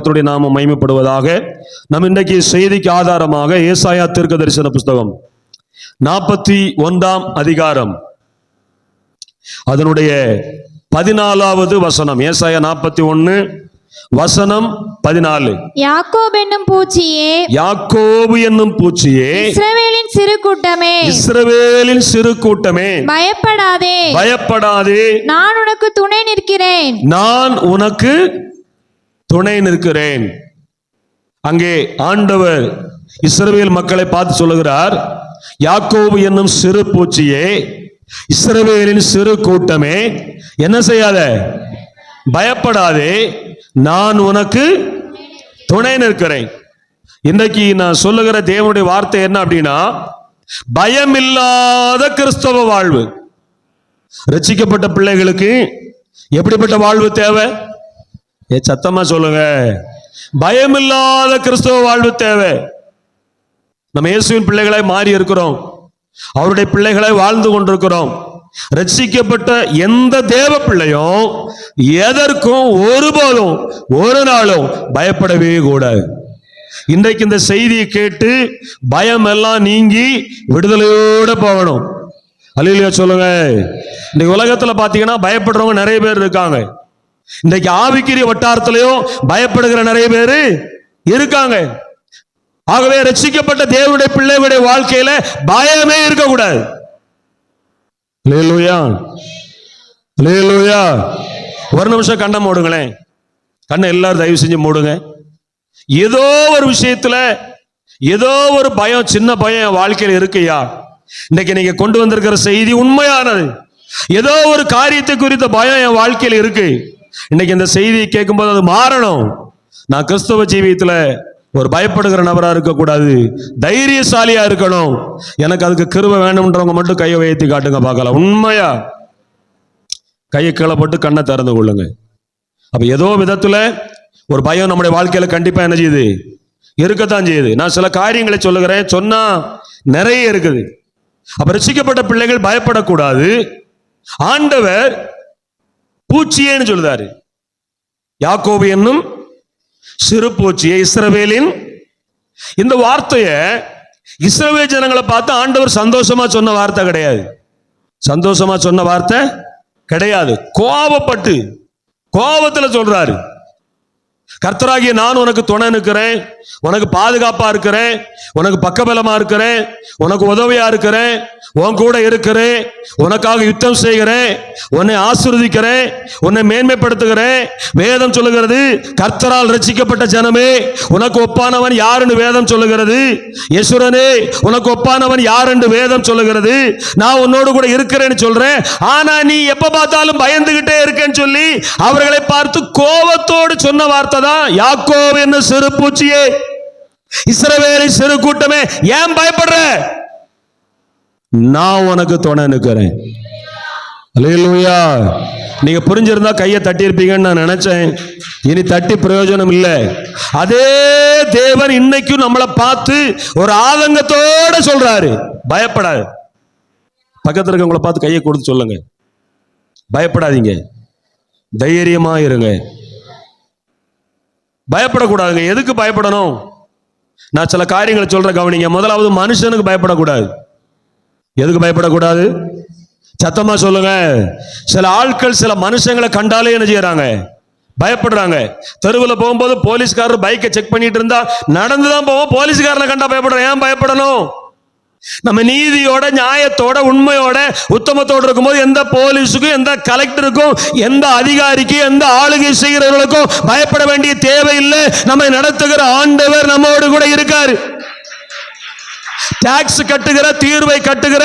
கர்த்தருடைய நாமம் மகிமைப்படுவதாக. நம் இன்றைக்கு செய்திக்கு ஆதாரமாக ஏசாயா தீர்க்கதரிசன புஸ்தகம் 41 அதிகாரம் அதனுடைய 14வது வசனம். ஏசாயா 41 வசனம் 14. யாக்கோபு என்னும் பூச்சியே, யாக்கோபு என்னும் பூச்சியே, இஸ்ரவேலின் சிறு கூட்டமே, இஸ்ரவேலின் சிறு கூட்டமே, பயப்படாதே, பயப்படாதே, நான் உனக்கு துணை நிற்கிறேன், நான் உனக்கு துணை நிற்கிறேன். அங்கே ஆண்டவர் இஸ்ரவேல் மக்களை பார்த்து சொல்லுகிறார், யாக்கோபு என்னும் சிறு பூச்சியே, இஸ்ரவேலின் சிறு கூட்டமே, என்ன செய்யாத, பயப்படாதே, நான் உனக்கு துணை நிற்கிறேன். இன்றைக்கு நான் சொல்லுகிற தேவனுடைய வார்த்தை என்ன அப்படின்னா, பயமில்லாத கிறிஸ்தவ வாழ்வு. ரட்சிக்கப்பட்ட பிள்ளைகளுக்கு எப்படிப்பட்ட வாழ்வு தேவை? சத்தமா சொல்லுங்க. பயமில்லாத கிறிஸ்தவ வாழ்வு தேவை. நம்ம இயேசுவின் பிள்ளைகளாய் மாறி இருக்கிறோம், அவருடைய பிள்ளைகளாய் வாழ்ந்து கொண்டிருக்கிறோம். ரட்சிக்கப்பட்ட எந்த தேவ பிள்ளையும் எதற்கும் ஒருபோதும் ஒரு நாளும் பயப்படவே கூடாது. இன்றைக்கு இந்த செய்தியை கேட்டு பயம் எல்லாம் நீங்கி விடுதலையோட போகணும். அல்லேலூயா சொல்லுங்க. இந்த உலகத்துல பாத்தீங்கன்னா பயப்படுறவங்க நிறைய பேர் இருக்காங்க. இன்றைக்கு ஆவிக்குரிய வட்டாரத்திலையும் பயப்படுகிற நிறைய பேர் இருக்காங்க. ஆகவே ரட்சிக்கப்பட்ட தேவனுடைய பிள்ளைகளுடைய வாழ்க்கையில பயமே இருக்கக்கூடாது. அல்லேலூயா, அல்லேலூயா. ஒரு நிமிஷம் கண்ணை மூடுங்களேன். கண்ணை எல்லாரும் தயவு செஞ்சு மூடுங்க. ஏதோ ஒரு விஷயத்துல ஏதோ ஒரு பயம், சின்ன பயம் என் வாழ்க்கையில் இருக்குயா. இன்னைக்கு நீங்க கொண்டு வந்திருக்கிற செய்தி உண்மையானது. ஏதோ ஒரு காரியத்தை குறித்த பயம் என் வாழ்க்கையில் இருக்கு. இன்னைக்கு இந்த செய்தியை கேட்கும்போது அது மாறணும். நான் கிறிஸ்தவ ஜீவியத்துல ஒரு பயப்படுகிற நபரா இருக்கக்கூடாது, தைரியசாலியா இருக்கணும். எனக்கு அதுக்கு கிருபை வேணும்ன்றவங்க மட்டும் கையை உயர்த்தி காட்டுங்க பார்க்கலாம். உண்மையா கையை கீழே போட்டு கண்ணை திறந்து கொள்ளுங்க. அப்ப ஏதோ விதத்துல ஒரு பயம் நம்முடைய வாழ்க்கையில கண்டிப்பா என்ன செய்யுது, இருக்கத்தான் செய்யுது. நான் சில காரியங்களை சொல்லுகிறேன், சொன்னா நிறைய இருக்குது. அப்ப ரட்சிக்கப்பட்ட பிள்ளைகள் பயப்படக்கூடாது. ஆண்டவர் பூச்சியேன்னு சொல்லுதாரு, யாக்கோபு என்னும் சிறு பூச்சியே, இஸ்ரவேலின். இந்த வார்த்தைய இஸ்ரவேல் ஜனங்களை பார்த்து ஆண்டவர் சந்தோஷமா சொன்ன வார்த்தை கிடையாது. சந்தோஷமா சொன்ன வார்த்தை கிடையாது. கோபப்பட்டு கோபத்துல சொல்றாரு, கர்த்தராகிய நான் உனக்கு துணை நிற்கிறேன், உனக்கு பாதுகாப்பா இருக்கிறேன், உனக்கு பக்கபலமா இருக்கிறேன், உனக்கு உதவியா இருக்கிறேன், உன் கூட இருக்கிறேன், உனக்காக யுத்தம் செய்கிறேன், உன்னை ஆசீர்வதிக்கிறேன், உன்னை மேன்மைப்படுத்துகிறேன். வேதம் சொல்லுகிறது, கர்த்தரால் ரட்சிக்கப்பட்ட ஜனமே உனக்கு ஒப்பானவன் யார் என்று வேதம் சொல்லுகிறது. யேசுரனே உனக்கு ஒப்பானவன் யார் என்று வேதம் சொல்லுகிறது. நான் உன்னோடு கூட இருக்கிறேன்னு சொல்றேன், ஆனா நீ எப்ப பார்த்தாலும் பயந்துகிட்டே இருக்கேன்னு சொல்லி அவர்களை பார்த்து கோபத்தோடு சொன்ன வார்த்தை தான், யாக்கோபு என்ன சிறு பூச்சியே, இஸ்ரவேலின் சிறு கூட்டமே, ஏன் பயப்படுற, நான் உனக்கு துணை நிற்கிறேன். அல்லேலூயா. நீங்க புரிஞ்சிருந்தா கையை தட்டி இருப்பீங்கன்னு நான் நினைச்சேன். இனி தட்டி பிரயோஜனம் இல்லை. அதே தேவன் இன்னைக்கும் நம்மளை பார்த்து ஒரு ஆதங்கத்தோட சொல்றாரு, பயப்படாது. பக்கத்துல இருக்கவங்களை பார்த்து கையை கொடுத்து சொல்லுங்க, பயப்படாதீங்க, தைரியமா இருங்க, பயப்படக்கூடாதுங்க. எதுக்கு பயப்படணும்? நான் சில காரியங்களை சொல்ற கவனிங்க. முதலாவது, மனுஷனுக்கு பயப்படக்கூடாது. எதுக்கு பயப்படக்கூடாது? சத்தமா சொல்லுங்க. சில ஆட்கள் சில மனுஷங்களை கண்டாலே என்ன செய்யறாங்க, பயப்படுறாங்க. தெருவில் போகும்போது போலீஸ்காரர் பைக்கை செக் பண்ணிட்டு இருந்தா நடந்துதான் போவோம், போலீஸ்காரனை கண்டா பயப்படுறோம். ஏன் பயப்படணும்? நம்ம நீதியோட, நியாயத்தோட, உண்மையோட, உத்தமத்தோடு இருக்கும்போது எந்த போலீஸுக்கும், எந்த கலெக்டருக்கும், எந்த அதிகாரிக்கும், எந்த ஆளுகை செய்கிறவர்களுக்கும் பயப்பட வேண்டிய தேவையில்லை. நம்மை நடத்துகிற ஆண்டவர் நம்மோடு கூட இருக்காரு. டாக்ஸ் கட்டுகிற, தீர்வை கட்டுகிற,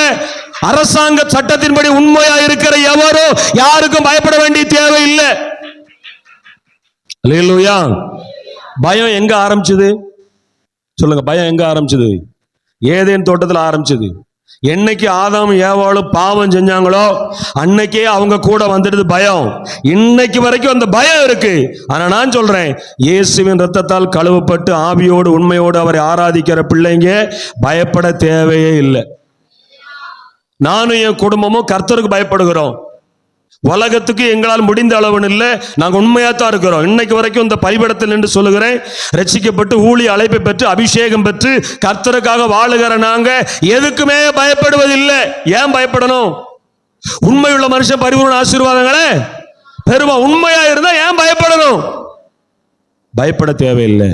அரசாங்க சட்டத்தின்படி உண்மையா இருக்கிற எவரோ யாருக்கும் பயப்பட வேண்டிய தேவை இல்லை. அல்லேலூயா. பயம் எங்க ஆரம்பிச்சது சொல்லுங்க? பயம் எங்க ஆரம்பிச்சது? ஏதேன் தோட்டத்தில் ஆரம்பிச்சது. என்னைக்கு ஆதாம் ஏவாளும் பாவம் செஞ்சாங்களோ அன்னைக்கே அவங்க கூட வந்துடுது பயம். இன்னைக்கு வரைக்கும் அந்த பயம் இருக்கு. ஆனா நான் சொல்றேன், இயேசுவின் ரத்தத்தால் கழுவப்பட்டு ஆவியோடு உண்மையோடு அவரை ஆராதிக்கிற பிள்ளைங்க பயப்பட தேவையே இல்லை. நானும் என் குடும்பமும் கர்த்தருக்கு பயப்படுகிறோம். உலகத்துக்கு எங்களால் முடிந்த அளவுன்னு இல்லை, நாங்கள் உண்மையாக தான் இருக்கிறோம். இன்னைக்கு வரைக்கும் இந்த பலிபீடத்தில் நின்று சொல்லுகிறேன், ரட்சிக்கப்பட்டு ஊழிய அழைப்பை பெற்று அபிஷேகம் பெற்று கர்த்தருக்காக வாழுகிற நாங்க எதுக்குமே பயப்படுவதில்லை. ஏன் பயப்படணும்? உண்மையுள்ள மனுஷன் பரிபூர்ண ஆசீர்வாதங்களே பெருமா. உண்மையா இருந்தா ஏன் பயப்படணும்? பயப்பட தேவையில்லை.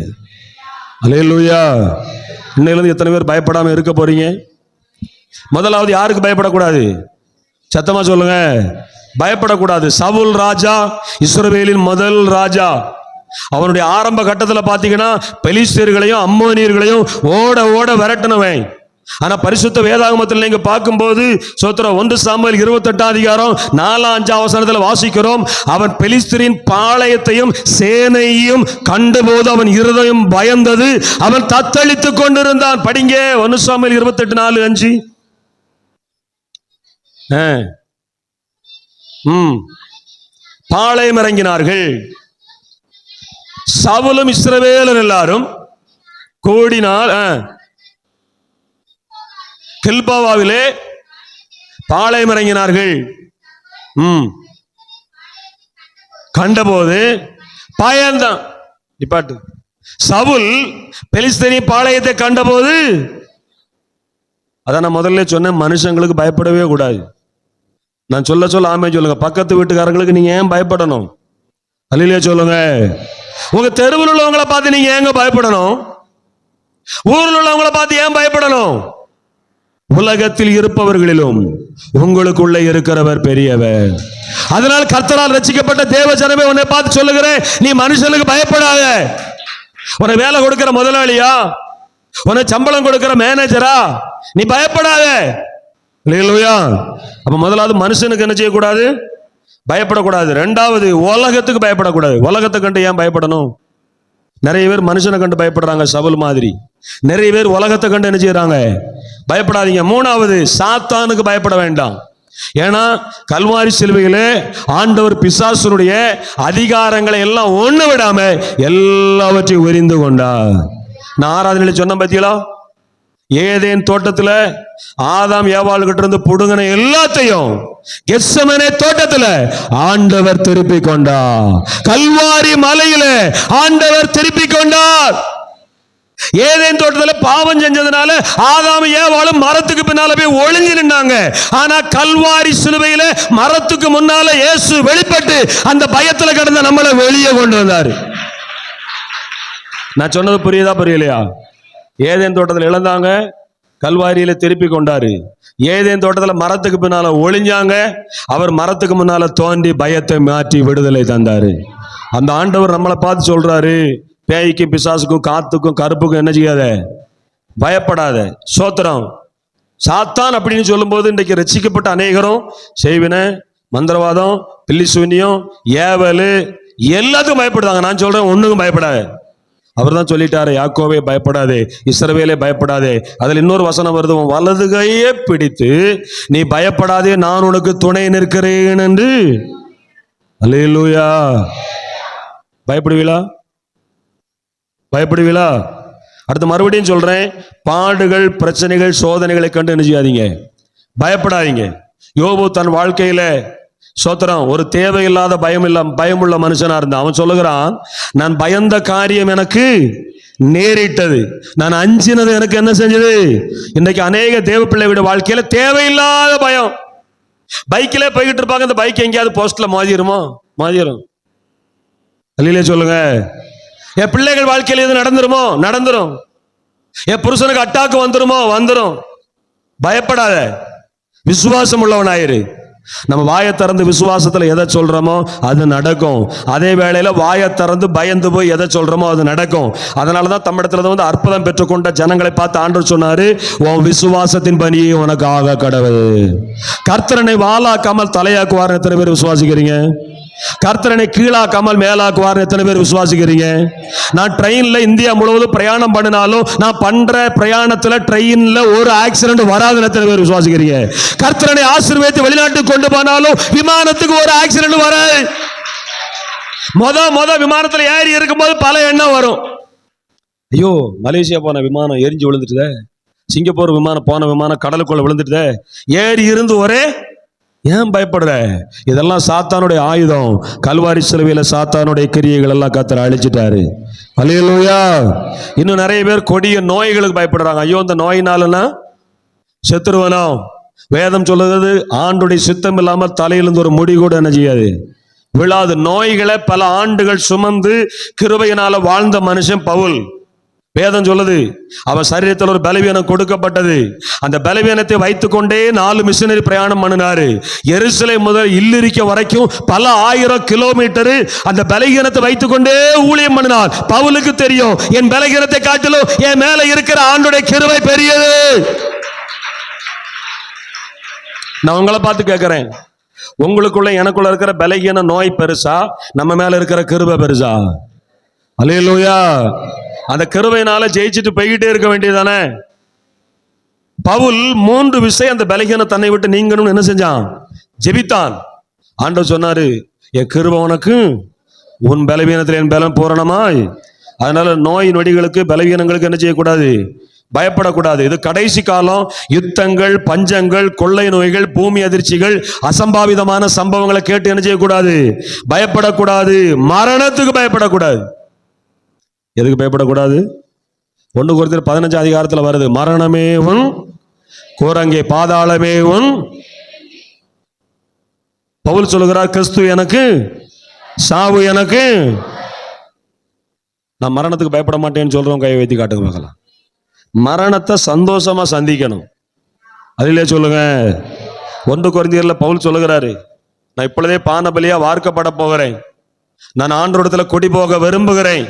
அல்லேலூயா. இன்னையிலிருந்து எத்தனை பேர் பயப்படாம இருக்க போறீங்க? முதலாவது யாருக்கு பயப்படக்கூடாது? சத்தமா சொல்லுங்க. பயப்படக்கூடாது. சவுல் ராஜா, இஸ்ரவேலின் முதல் ராஜா. அவனுடைய ஆரம்ப கட்டத்தில் பார்த்தீங்கன்னா பெலிஸ்தர்களையும் அம்மோனியர்களையும் ஓட ஓட விரட்டினவன். ஆனா பரிசுத்த வேதாகமத்தில் நீங்க பார்க்கும்போது சோத்திரம் 1 சாமுவேல் 28 4-5 வாசிக்கிறோம். அவன் பெலிஸ்தரின் பாளையத்தையும் சேனையையும் கண்டபோது அவன் இருதயம் பயந்தது, அவன் தத்தளித்துக் கொண்டிருந்தான். படிங்க 1 சாமுவேல் 28:4-5. பாளையம் இறங்கினார்கள். சவுலும் இஸ்ரவேலர் எல்லாரும் கூடினால் கில்போவாவிலே பாளையம் இறங்கினார்கள். கண்டபோது பயந்தான். நிப்பாட்டு. சவுல் பெலிஸ்தீனி பாளையத்தை கண்டபோது, அதான் நான் முதல்ல சொன்னேன், மனுஷங்களுக்கு பயப்படவே கூடாது. நான் சொல்ல ஆமே சொல்லுங்க. பக்கத்து வீட்டுக்காரங்களுக்கு நீங்க ஏன் பயப்படணும்? அல்லேலூயா சொல்லுங்க. உங்க தெருவில் உள்ளவங்களை பார்த்து நீங்க ஏங்க பயப்படணும்? ஊரில் உள்ளவங்களை பார்த்து ஏன் பயப்படணும்? உலகத்தில் இருப்பவர்களிலும் உங்களுக்குள்ள இருக்கிறவர் பெரியவர். அதனால் கர்த்தரால் ரட்சிக்கப்பட்ட தேவ ஜனமே உன்னை பார்த்து சொல்லுகிறேன், நீ மனுஷனுக்கு பயப்படாத. உன்னை வேலை கொடுக்கிற முதலாளியா, உன்னை சம்பளம் கொடுக்கிற மேனேஜரா, நீ பயப்படாத. அல்லேலூயா. அப்ப முதலாவது மனுஷனுக்கு என்ன செய்யக்கூடாது? பயப்படக்கூடாது. ரெண்டாவது உலகத்துக்கு பயப்படக்கூடாது. உலகத்தை கண்டு ஏன் பயப்படணும்? நிறைய பேர் மனுஷனை கண்டு பயப்படுறாங்க, சவுல் மாதிரி. நிறைய பேர் உலகத்தை கண்டு என்ன செய்யறாங்க? பயப்படாதீங்க. மூணாவது சாத்தானுக்கு பயப்பட வேண்டாம். ஏன்னா கல்வாரி சிலுவையிலே ஆண்டவர் பிசாசுனுடைய அதிகாரங்களை எல்லாம் ஒண்ணு விடாம எல்லாவற்றையும் உரிந்து கொண்டார். நான் ஆராதனையில சொன்ன பத்தியலா, ஏதேன் தோட்டத்துல ஆதாம் ஏவாள் கிட்ட இருந்து புடுங்கின எல்லாத்தையும் கெத்செமனே தோட்டத்துல ஆண்டவர் திருப்பி கொண்டார். கல்வாரி மலையில ஆண்டவர் திருப்பி கொண்டார். ஏதேன் தோட்டத்துல பாவம் செஞ்சதுனால ஆதாம் ஏவாளும் மரத்துக்கு பின்னால போய் ஒளிஞ்சு நின்னாங்க. ஆனா கல்வாரி சிலுவையில மரத்துக்கு முன்னால இயேசு வெளிப்பட்டு அந்த பயத்துல கடந்த நம்மளை வெளியே கொண்டு வந்தாரு. நான் சொன்னது புரியுதா புரியலையா? ஏதேன் தோட்டத்தில் இழந்தாங்க, கல்வாரியில திருப்பி கொண்டாரு. ஏதேன் தோட்டத்தில் மரத்துக்கு பின்னால ஒளிஞ்சாங்க, அவர் மரத்துக்கு முன்னால தோண்டி பயத்தை மாற்றி விடுதலை தந்தாரு. அந்த ஆண்டவர் நம்மளை பார்த்து சொல்றாரு, பேய்க்கும் பிசாசுக்கும் காத்துக்கும் கருப்புக்கும் என்ன செய்யாத? பயப்படாத. சோத்திரம். சாத்தான் அப்படின்னு சொல்லும் போது இன்றைக்கு ரட்சிக்கப்பட்ட அநேகரும் செய்வின, மந்திரவாதம், பில்லி சூனியம், ஏவல் எல்லாத்துக்கும் பயப்படுதாங்க. நான் சொல்றேன், ஒண்ணுக்கும் பயப்படாத. அவர் தான் சொல்லிட்டாரு, யாக்கோவே பயப்படாதே, இஸ்ரவேலே பயப்படாதே. அதில் இன்னொரு வசனம் வருது, உன் வலது கையே பிடித்து நீ பயப்படாதே, நான் உனக்கு துணை நிற்கிறேன் என்று. அல்லேலூயா. பயப்படுவீங்களா? பயப்படுவீங்களா? அடுத்து மறுபடியும் சொல்றேன், பாடுகள், பிரச்சனைகள், சோதனைகளை கண்டு என்ன செய்யாதீங்க? பயப்படாதீங்க. யோபு தன் வாழ்க்கையில சோத்திரம் ஒரு தேவையில்லாத பயமுள்ள மனுஷனா இருந்தான். அவன் சொல்லுகிறான், நான் பயந்த காரியம் எனக்கு நேரிட்டது, நான் அஞ்சினது எனக்கு என்ன செஞ்சது? இன்றைக்கு அநேக தேவ பிள்ளையோட வாழ்க்கையில தேவையில்லாத பயம். பைக்கிலே போய்கிட்டு இருப்பாங்க, இந்த பைக் எங்கேயாவது போஸ்ட்ல மோதிருமோ? மோதிரும். அல்லேலூயா சொல்லுங்க. என் பிள்ளைகள் வாழ்க்கையில எது நடந்துருமோ? நடந்துரும். என் புருஷனுக்கு அட்டாக்கு வந்துருமோ? வந்துரும். பயப்படாத, விசுவாசம் உள்ளவனாயிரு. நம்ம வாயை திறந்து விசுவாசத்துல எதை சொல்றோமோ அது நடக்கும். அதே வேளையில வாயை திறந்து பயந்து போய் எதை சொல்றோமோ அது நடக்கும். அதனாலதான் தம்மிடத்துல வந்து அற்புதம் பெற்றுக்கொண்ட ஜனங்களை பார்த்து ஆண்டவர் சொன்னாரு, உன் விசுவாசத்தின் பணியை உனக்கு ஆக கடவுள். கர்த்தரனை வாளாக்காமல் தலையாக்குவார் எத்தனை பேர் விசுவாசிக்கிறீங்க? கர்த்தரனை கீழாக்காமல் மேலாக்குவார் எத்தனை பேர் விசுவாசிக்கிறீங்க? நான் ட்ரெயின்ல இந்தியா முழுவதும் பிரயாணம் பண்ணினாலும் நான் பண்ற பிரயாணத்துல ட்ரெயின்ல ஒரு ஆக்சிடென்ட் வராதுன்னு எத்தனை பேர் விசுவாசிக்கிறீங்க? கர்த்தரனை ஆசீர்வதித்து வெளிநாட்டுக்கு கொண்டு போனாலும் விமானத்துக்கு ஒரு ஆக்சிடென்ட் வராது. மொத விமானத்துல ஏறி இருக்கும்போது பல எண்ணம் வரும். ஐயோ, மலேசியா போன விமானம் எரிஞ்சு விழுந்துட்டுதே, சிங்கப்பூர் விமானம் போன விமானம் கடலுக்குள்ள விழுந்துட்டுதே, ஏறி இருந்து ஒரே ஏன் பயப்படுற? இதெல்லாம் சாத்தானுடைய ஆயுதம். கல்வாரி சிலுவையில சாத்தானுடைய கிரியைகள் எல்லாம் கர்த்தர் அழிச்சிட்டாரு. அல்லேலூயா. இன்னும் நிறைய பேர் கொடிய நோய்களுக்கு பயப்படுறாங்க. ஐயோ இந்த நோயினாலனா செத்துருவனோ. வேதம் சொல்லுறது ஆண்டுடைய சித்தம் இல்லாம தலையிலிருந்து ஒரு முடி கூட என்ன செய்யாது, விழாது. நோய்களை பல ஆண்டுகள் சுமந்து கிருபையினால வாழ்ந்த மனுஷன் பவுல். வேதம் சொல்லுது அவன் சரீரத்தில் ஒரு பலவீனம் கொடுக்கப்பட்டது. அந்த பலவீனத்தை வைத்துக்கொண்டே 4 மிஷனரி பிரயாணம் பண்ணினாரு. எருசலேம் முதல் இல்லிரிக்க வரைக்கும் பல 1000 கிலோமீட்டர் அந்த பலவீனத்தை வைத்துக்கொண்டே ஊழியம் பண்ணினார். பவுலுக்கு தெரியும் என் பலவீனத்தை காட்டிலும் என் மேல இருக்கிற ஆண்டுடைய கிருபை பெரியது. நான் உங்களை பார்த்து கேட்கிறேன், உங்களுக்குள்ள எனக்குள்ள இருக்கிற பலகீன நோய் பெருசா, நம்ம மேல இருக்கிற கிருபை பெருசா? அல்லேலூயா. அந்த கிருபையினால ஜெயிச்சுட்டு போய்கிட்டே இருக்க வேண்டியதானே. பவுல் 3 விஷயம் அந்த பலகீன தன்னை விட்டு நீங்கணும்னு என்ன செஞ்சான்? ஜெபித்தான். ஆண்டவர் சொன்னாரு, என் கிருபை உனக்கு, உன் பலவீனத்தில் என் பலம் பூரணமாய். அதனால நோய் நொடிகளுக்கு பலவீனங்களுக்கு என்ன செய்யக்கூடாது? பயப்படக்கூடாது. இது கடைசி காலம். யுத்தங்கள், பஞ்சங்கள், கொள்ளை நோய்கள், பூமி அதிர்ச்சிகள், அசம்பாவிதமான சம்பவங்களை கேட்டு என்ன செய்யக்கூடாது? பயப்படக்கூடாது. மரணத்துக்கு பயப்படக்கூடாது. எதுக்கு பயப்படக்கூடாது? 1 கொரிந்தியர் 15 அதிகாரத்தில் வருது, மரணமே உன் கோரங்கே, பாதாளமே உன். பவுல் சொல்லுகிறார், கிறிஸ்து எனக்கு, சாவு எனக்கு. நான் மரணத்துக்கு பயப்பட மாட்டேன்னு சொல்றோம். கையை வைத்து காட்டுங்க பார்க்கலாம். மரணத்தை சந்தோஷமா சந்திக்கணும். அதிலே சொல்லுங்க. 1 கொரிந்தியர்ல பவுல் சொல்லுகிறாரு, நான் இப்பொழுதே பானபலியா வார்க்கப்பட போகிறேன். நான் ஆண்டவரிடத்துல கொடி போக விரும்புகிறேன்.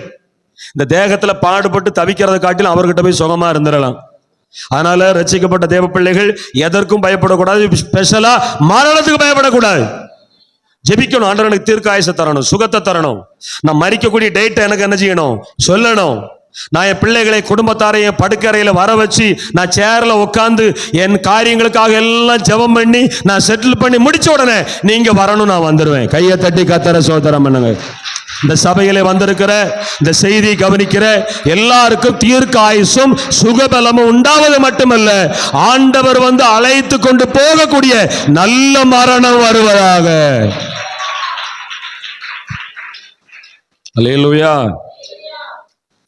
இந்த தேகத்துல பாடுபட்டு தவிக்கிறத காட்டிலும் அவர்கிட்ட போய் சுகமா இருந்துடலாம். அதனால ரட்சிக்கப்பட்ட தேவ பிள்ளைகள் எதற்கும் பயப்படக்கூடாது. ஸ்பெஷலா மரணத்துக்கு பயப்படக்கூடாது. ஜெபிக்கணும். ஆண்டவர் எனக்கு தீர்க்காயசை தரணும், சுகத்தை தரணும். நான் மரிக்கக்கூடிய டேட்டை எனக்கு என்ன செய்யணும்? சொல்லணும். நான் என் பிள்ளைகளை, குடும்பத்தாரை என் படுக்கறையில வர வச்சு நான் சேர்ல உட்காந்து என் காரியங்களுக்காக எல்லாம் ஜெபம் பண்ணி நான் செட்டில் பண்ணி முடிச்ச உடனே நீங்க வரணும், நான் வந்துடுவேன். கையை தட்டி கத்தர சோதரம் பண்ணுங்க. இந்த சபையிலே வந்திருக்கிற, இந்த செய்தியை கவனிக்கிற எல்லாருக்கும் தீர்க்காயுசும் சுகபலமும் உண்டாவது மட்டுமல்ல, ஆண்டவர் வந்து அழைத்து கொண்டு போகக்கூடிய நல்ல மரணம் வருவதாக. அல்லேலூயா.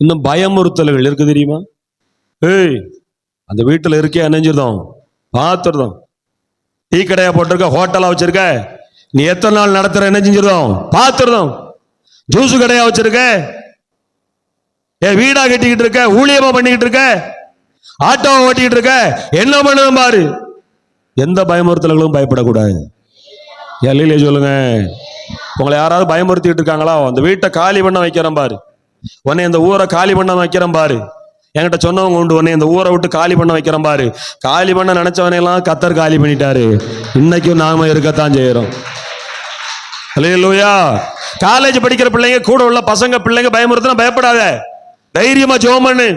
இன்னும் பயமுறுத்தல்கள் இருக்கு தெரியுமா? ஏய், அந்த வீட்டில் இருக்கே நினைஞ்சிருந்தோம், பார்த்துருந்தோம். டீ கடையா போட்டிருக்க, ஹோட்டலா வச்சிருக்க, நீ எத்தனை நாள் நடத்துற என்ன செஞ்சிருந்தோம், பார்த்துருந்தோம். ஜூஸ் கடையா வச்சிருக்க, வீடா கட்டிக்கிட்டு இருக்க, ஊழியமா பண்ணிக்கிட்டு இருக்க, ஆட்டோவை ஓட்டிக்கிட்டு இருக்க, என்ன பண்ணுவேன் பாரு. எந்த பயமுறுத்தல்களும் பயப்படக்கூடாது. எல்லையிலே சொல்லுங்க. உங்களை யாராவது பயமுறுத்திட்டு இருக்காங்களா? அந்த வீட்டை காலி பண்ண வைக்கிறேன் பாரு, உன்னை இந்த ஊரை காலி பண்ண வைக்கிறேன் பாரு. என்கிட்ட சொன்னவங்க உண்டு, உன்னை இந்த ஊரை விட்டு காலி பண்ண வைக்கிறேன் பாரு. காலி பண்ண நினைச்சவனையெல்லாம் கத்தர் காலி பண்ணிட்டாரு. இன்னைக்கும் நாம இருக்கத்தான் செய்யறோம். அல்லேலூயா. காலேஜ் படிக்கிற பிள்ளைங்க, கூட உள்ள பசங்க பிள்ளைங்க பயமுறுத்தினா பயப்படாத, தைரியமா ஜெபம் பண்ணு.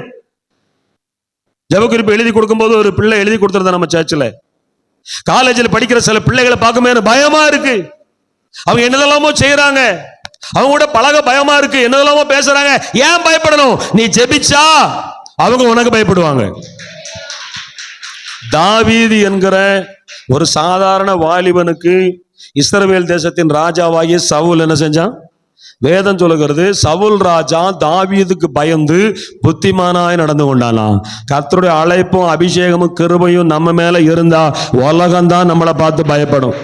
ஜெபக்குறிப்பு எழுதி கொடுக்கும்போது ஒரு பிள்ளை எழுதி கொடுத்துருந்தா நம்ம சர்ச்சில். காலேஜில் படிக்கிற சில பிள்ளைகளை பார்க்கும்போது பயமா இருக்கு. அவங்க என்னதெல்லாமோ செய்யறாங்க, அவங்க கூட பழக பயமா இருக்கு, என்னதெல்லாமோ பேசுறாங்க. ஏன் பயப்படணும்? நீ ஜெபிச்சா அவங்க உனக்கு பயப்படுவாங்க. தாவீது என்கிற ஒரு சாதாரண வாலிபனுக்கு இஸ்ரவேல் தேசத்தின் ராஜாவாகிய சவுல் என்ன செஞ்சான்? வேதம் சொல்லுகிறது, சவுல் ராஜா தாவீதுக்கு பயந்து புத்திமானாய் நடந்து கொண்டானா. கர்த்தருடைய அழைப்பும் அபிஷேகமும் கிருபையும் நம்ம மேல இருந்தா உலகம்தான் நம்மளை பார்த்து பயப்படும்.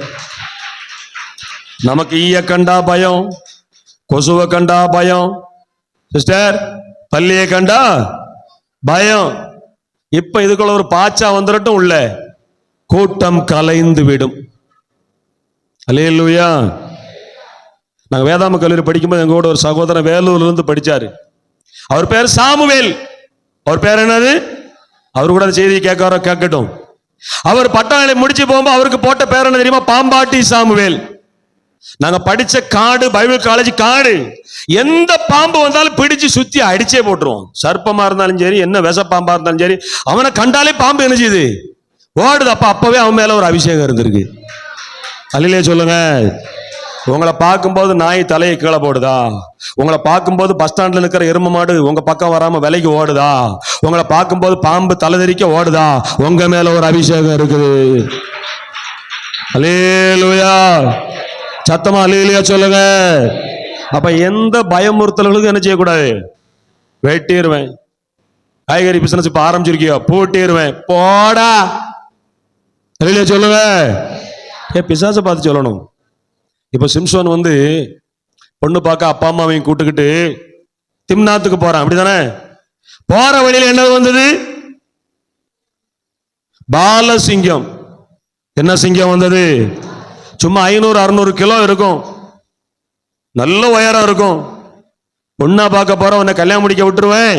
நமக்கு ஈய கண்டா பயம், கொசுவை கண்டா பயம், சிஸ்டர் பள்ளியை கண்டா பயம். இப்ப இதுக்குள்ள ஒரு பாச்சா வந்துடட்டும், உள்ள கூட்டம் கலைந்து விடும். அல்லேலூயா. நாங்க வேதாம கல்லூரி படிக்கும்போது எங்க கூட ஒரு சகோதரன் வேலூர்ல இருந்து படிச்சாரு. அவர் பேர் சாமுவேல். அவர் பேர் என்னது? அவரு கூட செய்தியை கேட்கட்டும். அவர் பட்டாளை முடிச்சு போகும்போது அவருக்கு போட்ட பேர் என்ன தெரியுமா? பாம்பாட்டி சாமுவேல். நாங்க படிச்ச காடு பைபிள் காலேஜ் காடு. எந்த பாம்பு வந்தாலும் பிடிச்சு சுத்தி அடிச்சே போட்டுருவோம். சர்ப்பமா இருந்தாலும் சரி, என்ன விஷ பாம்பா இருந்தாலும் சரி, அவனை கண்டாலே பாம்பு என்ன செய்யுது? ஓடுது. அப்பவே அவன் மேல ஒரு அபிஷேகம் இருந்திருக்கு. அல்லேலூயா சொல்லுங்க. உங்களை பார்க்கும்போது நாய் தலையை கீழே போடுதா? உங்களை பார்க்கும்போது பஸ் ஸ்டாண்ட்ல இருக்கிற எரும மாடு உங்க பக்கம் வராம விலைக்கு ஓடுதா? உங்களை பார்க்கும்போது பாம்பு தலைதெறிக்க ஓடுதா? உங்க மேல ஒரு அபிஷேகம் இருக்குது. அல்லேலூயா. சத்தமா அல்லேலூயா சொல்லுங்க. அப்ப எந்த பயமுறுத்தல்களுக்கும் என்ன செய்யக்கூடாது? வெட்டிடுவேன். காய்கறி பிசினஸ் இப்ப ஆரம்பிச்சிருக்கியோ, போட்டிடுவேன், போடா. அல்லேலூயா சொல்லுங்க. பிசாசை பார்த்து சொல்லணும். இப்ப சிம்சோன் வந்து பொண்ணு பார்க்க அப்பா அம்மாவையும் கூட்டுக்கிட்டு திம்னாத்துக்கு போறான், அப்படிதானே? போற வழியில என்ன வந்தது? பாலசிங்கம். என்ன சிங்கம் வந்தது? சும்மா 500-600 கிலோ இருக்கும், நல்ல உயரம் இருக்கும். பொண்ணா பார்க்க போற, உன்னை கல்யாணம் முடிக்க விட்டுருவேன்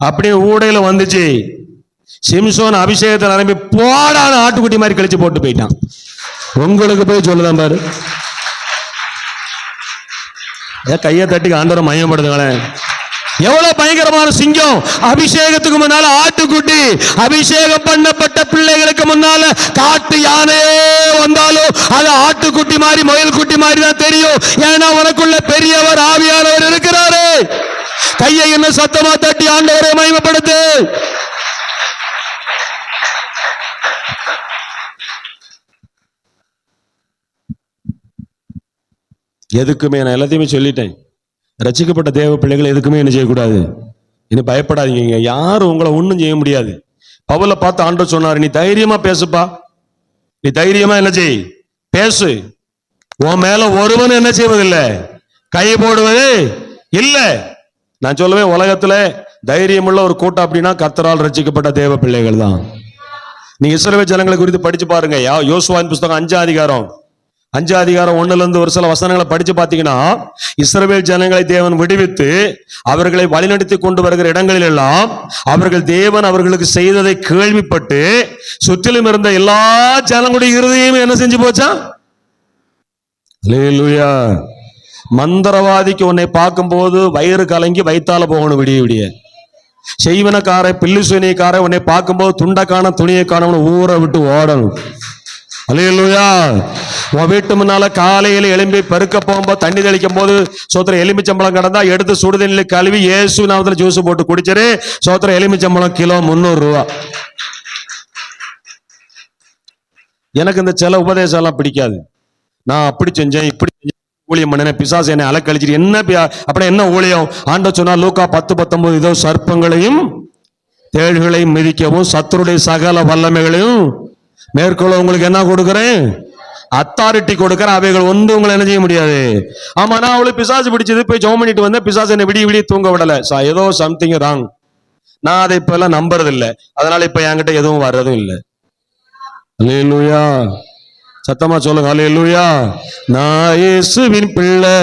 அப்படின்னு ஊடையில வந்துச்சு. சிம்சோன் அபிஷேகத்தை நிரம்பி போடான ஆட்டுக்குட்டி மாதிரி கழிச்சு போட்டு போயிட்டான். உங்களுக்கு போய் சொல்லுதான் பாரு. கையை தட்டி ஆண்டவரை மையப்படுத்துங்களேன். எவ்வளவு பயங்கரமான சிங்கம்! அபிஷேகத்துக்கு முன்னால ஆட்டுக்குட்டி, அபிஷேகம் பண்ணப்பட்ட பிள்ளைகளுக்கு முன்னால காட்டு யானையே வந்தாலும் அது ஆட்டுக்குட்டி மாதிரி, முயல் குட்டி மாதிரி தான் தெரியும். ஏன்னா உனக்குள்ள பெரியவர் ஆவியானவர் இருக்கிறாரு. கையை என்ன சத்தமா தட்டி ஆண்டவரை மகிமைப்படுத்து. எதுக்குமே நான் எல்லாத்தையுமே சொல்லிட்டேன். ரட்சிக்கப்பட்ட தேவ பிள்ளைகள் எதுக்குமே என்ன செய்யக்கூடாது? இன்னும் பயப்படாதீங்க. யாரும் உங்களை ஒன்றும் செய்ய முடியாது. பவுலை பார்த்து ஆண்டவர் சொன்னார், நீ தைரியமா பேசுப்பா, நீ தைரியமா என்ன செய், பேசு. உன் மேல ஒருவன் என்ன செய்வதில்லை, கை போடுவது இல்லை. நான் சொல்லுவேன், உலகத்துல தைரியமுள்ள ஒரு கூட்டம் அப்படின்னா கர்த்தரால் ரட்சிக்கப்பட்ட தேவ பிள்ளைகள் தான். நீங்க இஸ்ரவேல் ஜனங்களை குறித்து படிச்சு பாருங்க. யோசுவாவின் புஸ்தகம் 5ஆம் அதிகாரம் 1 ஒரு சில வசனங்களை படிச்சு பார்த்தீங்கன்னா, இஸ்ரவேல் ஜனங்களை தேவன் விடுவித்து அவர்களை வழிநடத்தி கொண்டு வருகிற இடங்களில் எல்லாம் அவர்கள் தேவன் அவர்களுக்கு செய்ததை கேள்விப்பட்டு சுற்றிலும் இருந்த எல்லா ஜனங்களுடைய இருதயமும் என்ன செஞ்சு போச்சா? அல்லேலூயா. மந்திரவாதிக்கு உன்னை பார்க்கும்போது வயிறு கலங்கி வைத்தால போகணும் விடிய விடிய. செய்வனக்கார பில்லு சுனியக்கார உன்னை பார்க்கும்போது துண்டக்கான துணியை காணவனு ஊரை விட்டு ஓடணும். அல்லேலூயா. உன் வீட்டு முன்னால காலையில எலும்பி பெருக்க போகும்போது தண்ணி தெளிக்கும் போது சோத்திர எலுமிச்சம்பளம் கடந்தா எடுத்து சுடுதண்ணில கழுவி இயேசு நாமத்துல ஜூஸ் போட்டு குடிச்சிரு. சோத்திர எலுமிச்சம்பளம் கிலோ 300 ரூபா. எனக்கு இந்த சில உபதேசம் எல்லாம் பிடிக்காது. நான் அப்படி செஞ்சேன் இப்படி ஊழியம் பண்ணினேன், பிசாசு என்னை அலக்கழிச்சிட்டு என்ன அப்படி என்ன ஊழியம்? ஆண்டவர் சொன்னா லூக்கா 10:19, இதோ சர்ப்பங்களையும் தேள்களையும் மிதிக்கவும் சத்துருடைய சகல வல்லமைகளையும் மேற்கொள்ள உங்களுக்கு என்ன கொடுக்கிறேன்? அத்தாரிட்டி கொடுக்கிறேன். அவைகள் ஒன்று உங்களை என்ன செய்ய முடியாது. ஆமா, நான் அவளுக்கு பிசாசு பிடிச்சது, போய் ஜெபம் பண்ணிட்டு வந்தேன், பிசாசு என்னை விடிய தூங்க விடல. ஏதோ சம்திங் ராங். நான் அதை இப்ப எல்லாம் நம்புறது இல்லை. அதனால இப்ப என்கிட்ட எதுவும் வர்றதும் இல்லை. அல்லேலூயா. சத்தமா சொல்லுங்க அல்லேலூயா. நான் இயேசுவின் பிள்ளை,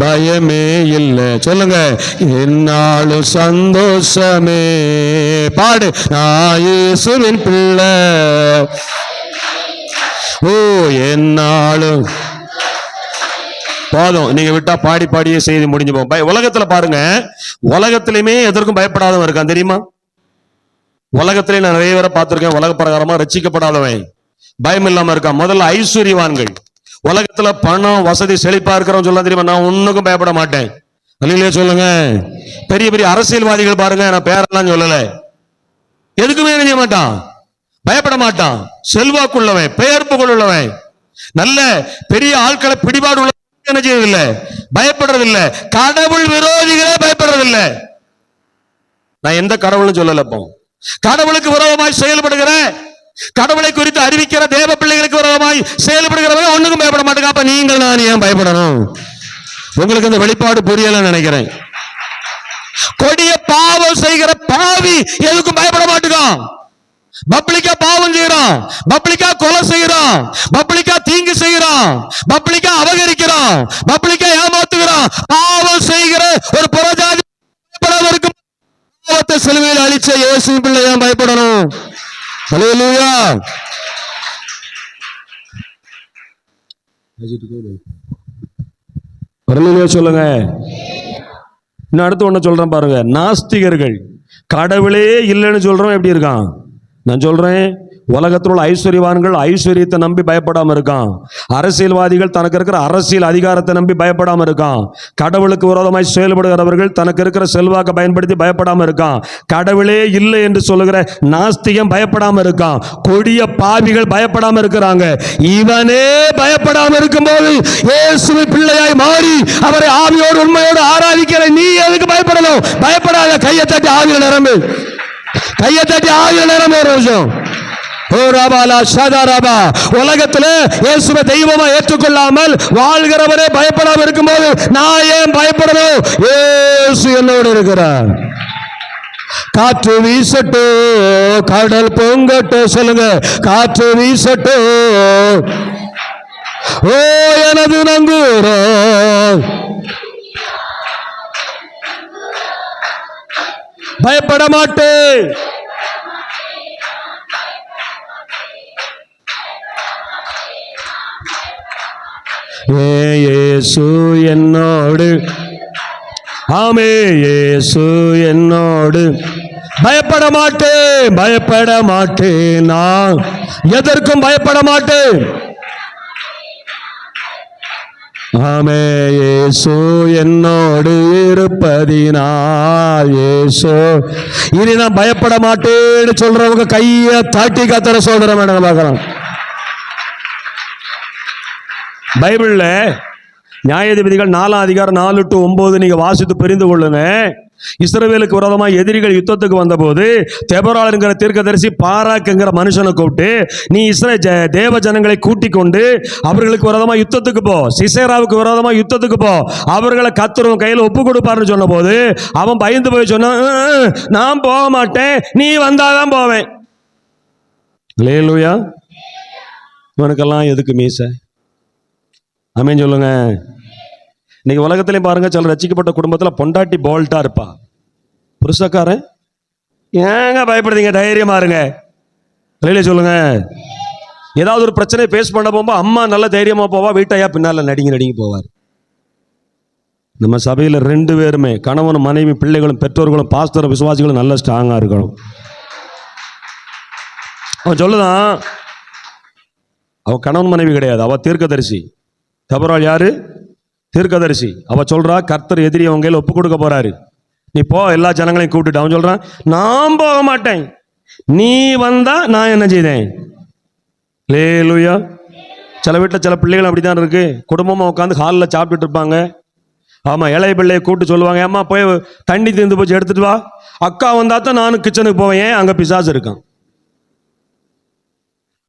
பயமே இல்லை. சொல்லுங்க, என்னாலும் சந்தோஷமே. பாடு, நான் இயேசுவின் பிள்ளை, ஓ என்னாலும். போதும், நீங்க விட்டா பாடி பாடியே செய்தி முடிஞ்சு போகும். உலகத்துல பாருங்க, உலகத்திலுமே எதற்கும் பயப்படாதவன் இருக்கான் தெரியுமா? உலகத்திலே நான் நிறைய பேரை பார்த்திருக்கேன், உலக பிரகாரமா ரட்சிக்கப்படாதவன் பயம் இல்லாம இருக்கான். முதல்ல ஐஸ்வர்யவான்கள், உலகத்துல பணம் வசதி செழிப்பா இருக்கிறவன் சொல்ல தெரியுமா, நான் ஒண்ணுக்கும் பயப்பட மாட்டேன். அல்லேலூயா சொல்லுங்க. பெரிய பெரிய அரசியல்வாதிகள் பாருங்க, நான் பேரெல்லாம் சொல்லல, எதுக்குமே நினைக்க மாட்டான், பயப்பட மாட்டான். செல்வாக்குள்ளவன், பெயர் புகழ் உள்ளவன், நல்ல பெரிய ஆட்களை பிடிபாடு உள்ள என்ன செய்யறதில்லை, பயப்படுறதில்லை. கடவுள் விரோதிகளே பயப்படுறதில்லை. நான் எந்த கடவுள்னு சொல்லலப்போ, கடவுளுக்கு விரோதமாய் செயல்படுகிற, கடவுளை குறித்து அறிவிக்கிற தேவ பிள்ளைகளுக்கு விரோதமாய் செயல்படுகிறவங்க ஒண்ணுக்கும் பயப்பட மாட்டேங்க. அப்ப நீங்கள் நான் ஏன் பயப்படணும்? உங்களுக்கு இந்த வெளிப்பாடு புரியல நினைக்கிறேன். கொடிய பாவம் செய்கிற பாவி எதுக்கும் பயப்பட மாட்டேங்கான். பப்ளிக்கா பாவம் செய்யறான், பப்ளிக்கா கொலை செய்யறான், பப்ளிக்கா தீங்கு செய்யறான், பப்ளிக்கா அபகரிக்கிறான், பப்ளிக்கா ஏமாத்துகிறான். பாவம் செய்கிற ஒரு புறஜாதி பாவத்தை சிலுவையில் அழிச்ச இயேசு பிள்ளை ஏன் பயப்படணும்? அல்லேலூயா. அல்லேலூயா சொல்லுங்க. இன்னும் அடுத்து ஒண்ணு சொல்றேன் பாருங்க. நாஸ்திகர்கள், கடவுளே இல்லைன்னு சொல்றோம் எப்படி இருக்கான்? நான் சொல்றேன், உலகத்தில் உள்ள ஐஸ்வர்யவான்கள் ஐஸ்வர்யத்தை நம்பி பயப்படாம இருக்கான். அரசியல்வாதிகள் தனக்கு இருக்கிற அரசியல் அதிகாரத்தை நம்பி பயப்படாம இருக்கான். கடவுளுக்கு விரோதமாய் செயல்படுகிறவர்கள் தனக்கு இருக்கிற செல்வாக்கை பயன்படுத்தி பயப்படாம இருக்கான். கடவுளே இல்லை என்று சொல்லுகிற நாஸ்திகம் பயப்படாம இருக்கான். கொடிய பாவிகள் பயப்படாம இருக்கிறாங்க. இவனே பயப்படாம இருக்கும்போது இயேசுவின் பிள்ளையாய் மாறி அவரை ஆவியோடு உண்மையோடு ஆராதிக்கிற நீ எதுக்கு பயப்படணும்? பயப்படாத. கையை தட்டி ஆவியில் நிரம்பு. கையை தட்டி ஆவியில் நிரம்பு. ஒரு நிமிஷம். உலகத்துல இயேசுவை தெய்வமா ஏற்றுக்கொள்ளாமல் வாழ்கிறவரே பயப்படாம இருக்கும்போது நான் ஏன் பயப்படணும்? இயேசு என்னோடு இருக்கிறார். காற்று வீசட்டோ, கடல் பொங்கட்டோ. சொல்லுங்க, காற்று வீசட்டோ, ஓ எனது நங்கூரோ, பயப்பட மாட்டேன். இயேசு என்னோடு, ஆமே இயேசு என்னோடு, பயப்பட மாட்டேன், பயப்பட மாட்டேன். நான் எதற்கும் பயப்பட மாட்டேன். ஆமே இயேசு என்னோடு இருப்பதினால், இயேசு இனி நான் பயப்பட மாட்டேன்னு சொல்றவங்க கையை தாட்டி கத்தர சொல்ற மேடம் பார்க்கலாம். பைபிள்ல நியாயாதிபதிகள் 4ஆம் அதிகாரம் 4 to 9 நீங்க வாசித்து புரிந்து கொள்ளுங்க. இஸ்ரவேலுக்கு விரோதமாக எதிரிகள் யுத்தத்துக்கு வந்தபோது தெபொராள் என்கிற தீர்க்கதரிசி பாராக்குங்கிற மனுஷனை கூப்பிட்டு, நீ தேவ ஜனங்களை கூட்டிக் கொண்டு அவர்களுக்கு விரோதமாக யுத்தத்துக்கு போ, சிசேராவுக்கு விரோதமாக யுத்தத்துக்கு போ, அவர்களை கர்த்தர் கையில் ஒப்பு கொடுப்பாருன்னு சொன்ன போது அவன் பயந்து போய் சொன்னான், நான் போக மாட்டேன், நீ வந்தாதான் போவேன். அல்லேலூயா. இவனுக்கெல்லாம் எதுக்கு மீசை? ஆமென் சொல்லுங்க. இன்னைக்கு உலகத்திலையும் பாருங்க, சில ரட்சிக்கப்பட்ட குடும்பத்தில் பொண்டாட்டி போல்ட்டா இருப்பா, புருஷக்காரன் ஏங்க பயப்படுறீங்க, தைரியமா இருங்க. வெளியில சொல்லுங்க. ஏதாவது ஒரு பிரச்சனை பேஸ் பண்ண போகும்போது அம்மா நல்ல தைரியமா போவா, வீட்டையா பின்னால நடிங்கி போவார். நம்ம சபையில் 2 பேருமே, கணவன் மனைவி, பிள்ளைகளும் பெற்றோர்களும் பாஸ்தரும் விசுவாசிகளும் நல்ல ஸ்ட்ராங்கா இருக்கணும். அவன் சொல்லுதான், அவ கணவன் மனைவி கிடையாது, அவ தீர்க்கதரிசி. தெபொராள் யாரு? தீர்க்கதரிசி. அவ சொல்றா, கர்த்தர் எதிரி அவங்க கையில் ஒப்பு கொடுக்க போறாரு, நீ போ, எல்லா ஜனங்களையும் கூப்பிட்டு. அவன் சொல்றான், நான் போக மாட்டேன், நீ வந்தா நான் என்ன செய்தேன்? அல்லேலூயா. சில வீட்டில் சில பிள்ளைகள் அப்படித்தான் இருக்கு. குடும்பமா உட்காந்து ஹாலில் சாப்பிட்டுட்டு இருப்பாங்க. ஆமா, இளைய பிள்ளையை கூப்பிட்டு சொல்லுவாங்க, அம்மா போய் தண்ணி தீர்ந்து போச்சு எடுத்துட்டு வா. அக்கா வந்தா தான் நானும் கிச்சனுக்கு போவேன், அங்க பிசாசு இருக்கான்.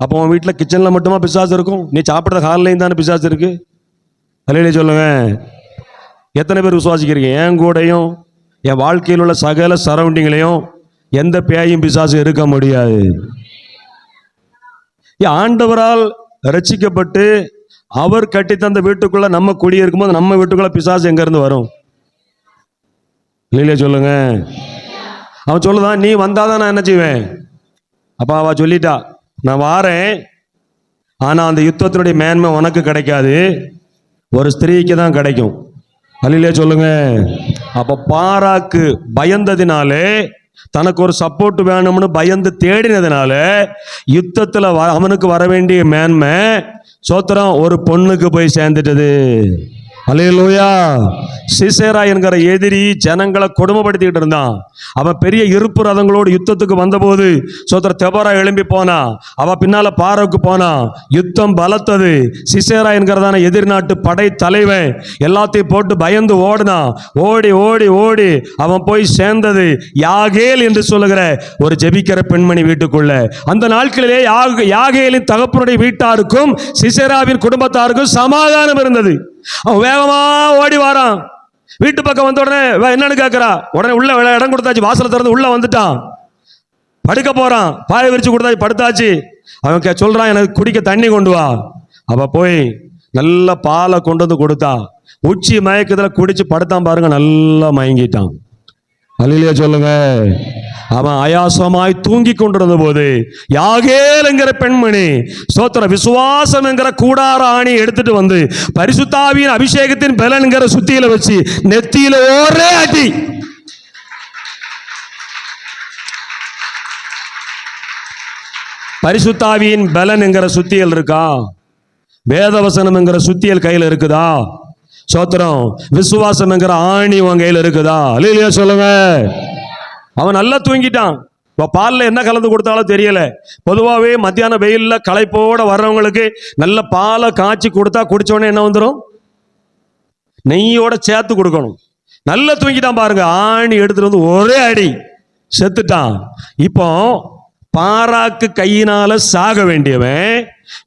அப்போ உன் வீட்டில் கிச்சன்ல மட்டுமா பிசாசு இருக்கும்? நீ சாப்பிட்ற ஹால்லையும் தானே பிசாசு இருக்கு. அல்லேலூயா சொல்லுங்க. எத்தனை பேர் விசுவாசிக்கிறீங்க? என் கூடயும் என் வாழ்க்கையில் உள்ள சகல சரௌண்டிங்லையும் எந்த பேயும் பிசாசு இருக்க முடியாது. ஆண்டவரால் ரட்சிக்கப்பட்டு அவர் கட்டி தந்த வீட்டுக்குள்ள நம்ம குடியிருக்கும் போது நம்ம வீட்டுக்குள்ள பிசாசு எங்க இருந்து வரும்? இல்லையா சொல்லுங்க. அவன் சொல்லுதான், நீ வந்தாதான் நான் என்ன செய்வேன். அப்ப அவ சொல்லிட்டா, நான் வாரேன், ஆனா அந்த யுத்தத்தினுடைய மேன்மை உனக்கு கிடைக்காது, ஒரு ஸ்திரீக்கு தான் கிடைக்கும். அல்லேலூயா சொல்லுங்க. அப்ப பாராக்கு பயந்ததினாலே, தனக்கு ஒரு சப்போர்ட் வேணும்னு பயந்து தேடினதுனால யுத்தத்தில் அவனுக்கு வர வேண்டிய மேன்மை சோத்திரம் ஒரு பொண்ணுக்கு போய் சேர்ந்துட்டது. அல்லேலூயா. சிசேரா என்கிற எதிரி ஜனங்களை கொடுமைப்படுத்திக்கிட்டு இருந்தான். அவன் பெரிய இருப்பு ரதங்களோடு யுத்தத்துக்கு வந்தபோது சோத்திர தெபொரா எழும்பி போனா, அவ பின்னால பாராக்கு போனா, யுத்தம் பலத்தது. சிசேரா என்கிறதான எதிர் நாட்டு படை தலைவன் எல்லாத்தையும் போட்டு பயந்து ஓடினான். ஓடி ஓடி ஓடி அவன் போய் சேர்ந்தது யாகேல் என்று சொல்லுகிற ஒரு ஜெபிக்கிற பெண்மணி வீட்டுக்குள்ள. அந்த நாட்களிலே யாகேலின் தகப்பனுடைய வீட்டாருக்கும் சிசேராவின் குடும்பத்தாருக்கும் சமாதானம் இருந்தது. அவன் வேகமா ஓடி வாரான். வீட்டு பக்கம் வந்த உடனே என்னன்னு கேட்கிறா. உடனே உள்ள இடம் கொடுத்தாச்சு, வாசலை திறந்து உள்ள வந்துட்டான். படுக்க போறான், பாய விரிச்சு கொடுத்தாச்சு, படுத்தாச்சு. அவன் சொல்றான், எனக்கு குடிக்க தண்ணி கொண்டு வா. அவ போய் நல்ல பாலை கொண்டு வந்து கொடுத்தா. உச்சி மயக்கத்துல குடிச்சு படுத்தான் பாருங்க, நல்லா மயங்கிட்டான். அல்லேலூயா சொல்லுங்க. அவன் அயாசமாய் தூங்கி கொண்டிருந்த போது யாகேல் என்கிற பெண்மணி ஸ்தோத்திர விசுவாசம் என்கிற கூடார ஆணி எடுத்துட்டு வந்து பரிசுத்தாவியின் அபிஷேகத்தின் பலன்கிற சுத்தியில வச்சு நெத்தியில ஒரே அடி. பரிசுத்தாவியின் பலன் என்கிற சுத்தியல் இருக்கா? வேதவசனம் என்கிற சுத்தியல் கையில் இருக்குதா? சோத்திரம். விசுவாசம் என்கிற ஆணி உன் கையில் இருக்குதா? அல்லேலூயா சொல்லுங்க. அவன் நல்லா தூங்கிட்டான். இப்போ பாலில் என்ன கலந்து கொடுத்தாலும் தெரியல. பொதுவாகவே மத்தியான வெயிலில் களைப்போட வர்றவங்களுக்கு நல்ல பாலை காய்ச்சி கொடுத்தா குடிச்சோடனே என்ன வந்துடும்? நெய்யோட சேர்த்து கொடுக்கணும். நல்லா தூங்கிட்டான் பாருங்க. ஆணி எடுத்துட்டு வந்து ஒரே அடி செத்துட்டான். இப்போ பாராக்கு கையினால சாக வேண்டியவன்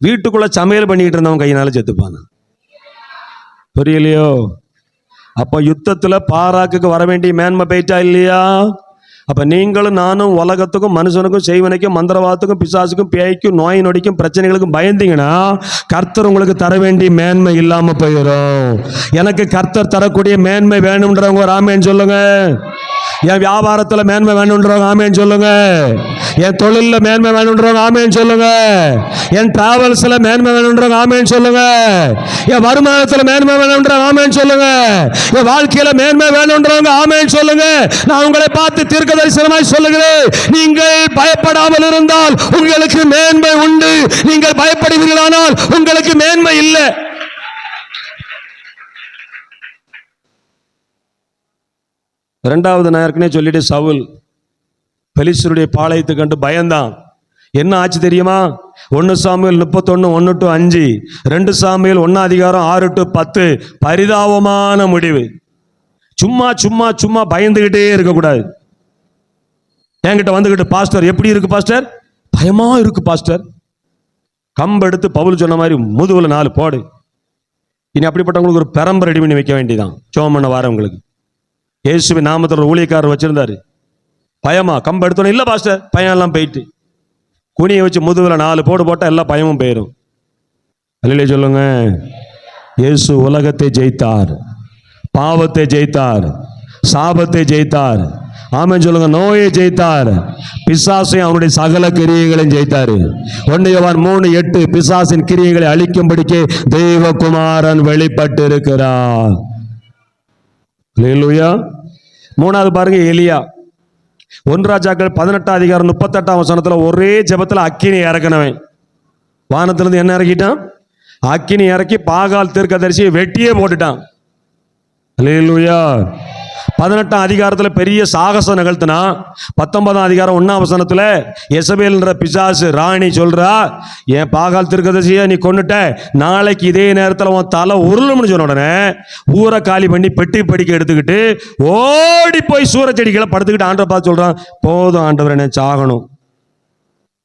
வீட்டுக்குள்ள சமையல் பண்ணிக்கிட்டு இருந்தவன் கையினால செத்துப்பான். புரியலையோ? அப்போ யுத்தத்தில் பாராக்குக்கு வர வேண்டிய மேன்மை போயிட்டா இல்லையா? அப்ப நீங்களும் நானும் உலகத்துக்கும் மனுஷனுக்கும் செய்வனைக்கும் மந்திரவாதத்துக்கும் பிசாசுக்கும் பேய்க்கும் நோய் நொடிக்கும் பிரச்சனைகளுக்கும் பயந்தீங்கன்னா கர்த்தர் உங்களுக்கு தர வேண்டிய மேன்மை இல்லாம போயிடும். எனக்கு கர்த்தர் தரக்கூடிய மேன்மை வேணும்ன்றவங்க ஒரு ஆமேன்னு சொல்லுங்க. என் வியாபாரத்துல மேன்மை வேணும்ன்றவங்க ஆமேன்னு சொல்லுங்க. என் தொழில மேன்மை வேணும்ன்றவங்க ஆமேன்னு சொல்லுங்க. என் டிராவல்ஸ்ல மேன்மை வேணும்ன்றவங்க ஆமேன்னு சொல்லுங்க. என் வருமானத்துல மேன்மை வேணும்ன்றவங்க ஆமேன்னு சொல்லுங்க. என் வாழ்க்கையில மேன்மை வேணும்ன்றவங்க ஆமேன்னு சொல்லுங்க. நான் உங்களை பார்த்து தீர்க்கதரிசனமாய் சொல்லுகிறேன், நீங்கள் பயப்படாமல் இருந்தால் உங்களுக்கு மேன்மை உண்டு. நீங்கள் பயப்படுவீர்களானால் உங்களுக்கு மேன்மை இல்லை. இரண்டாவது நான் ஏற்கனவே சொல்லிட்டு, சவுல் பெலிஸ்தருடைய பாளையத்தை கண்டு பயந்தான். என்ன ஆச்சு தெரியுமா? 1 சாமுவேல் 31 1-5, 2 சாமுவேல் 1:6-10. பரிதாபமான முடிவு. சும்மா சும்மா சும்மா பயந்துகிட்டே இருக்கக்கூடாது. என்கிட்ட வந்துகிட்டு, பாஸ்டர் எப்படி இருக்கு பாஸ்டர்? பயமா இருக்கு பாஸ்டர். கம்பெடுத்து பவுல் சொன்ன மாதிரி முதுகுல 4 போடு. இனி அப்படிப்பட்டவங்களுக்கு ஒரு பெரம்பு ரெடி பண்ணி வைக்க வேண்டியதான். சோம் பண்ண வாரவங்களுக்கு. இயேசுவின் நாமத்தில் ஒரு ஊழியக்காரர் வச்சிருந்தாரு. பயமா? கம்பு எடுத்தோன்னே இல்லை பாஸ்டர், பயம் எல்லாம் போயிட்டு குனியை வச்சு முதுகுல 4 போடு போட்டால் எல்லா பயமும் போயிடும். அல்லேலூயா சொல்லுங்க. இயேசு உலகத்தை ஜெயித்தார், பாவத்தை ஜெயித்தார், சாபத்தை ஜெயித்தார். ஆமென் சொல்லுங்க. நோயை ஜெயித்தார், பிசாசை அவனுடைய சகல கிரியைகளையும் ஜெயித்தார். 1 யோவான் 3:8, பிசாசின் கிரியைகளை அழிக்கும்படிக்கு தேவகுமாரன் வெளிப்பட்டு இருக்கிறார். அல்லேலூயா. 3வது பாருங்க, எலியா. 1 ராஜாக்கள் 18:38 ஒரே ஜெபத்தில் அக்கினி இறக்கினவன். வானத்திலிருந்து என்ன இறக்கிட்டான்? அக்கினி இறக்கி பாகால் தீர்க்கதரிசியை வெட்டியே போட்டுட்டான். அல்லேலூயா. 18ஆம் அதிகாரத்தில் பெரிய சாகசம் நிகழ்த்தினா. 19ஆம் அதிகாரம் 1ஆம் வசனத்தில் எசபேல்ன்ற பிசாசு ராணி சொல்றா, என் பாகால் தீர்க்கதரிசியை நீ கொன்னுட்ட, நாளைக்கு இதே நேரத்தில் உன் தலை உருளும்னு சொன்ன உடனே ஊரை காலி பண்ணி பெட்டி படிக்க எடுத்துக்கிட்டு ஓடி போய் சூரச்செடிகளை படுத்துக்கிட்டு ஆண்டவரை பார்த்து சொல்றான், போதும் ஆண்டவர், என்ன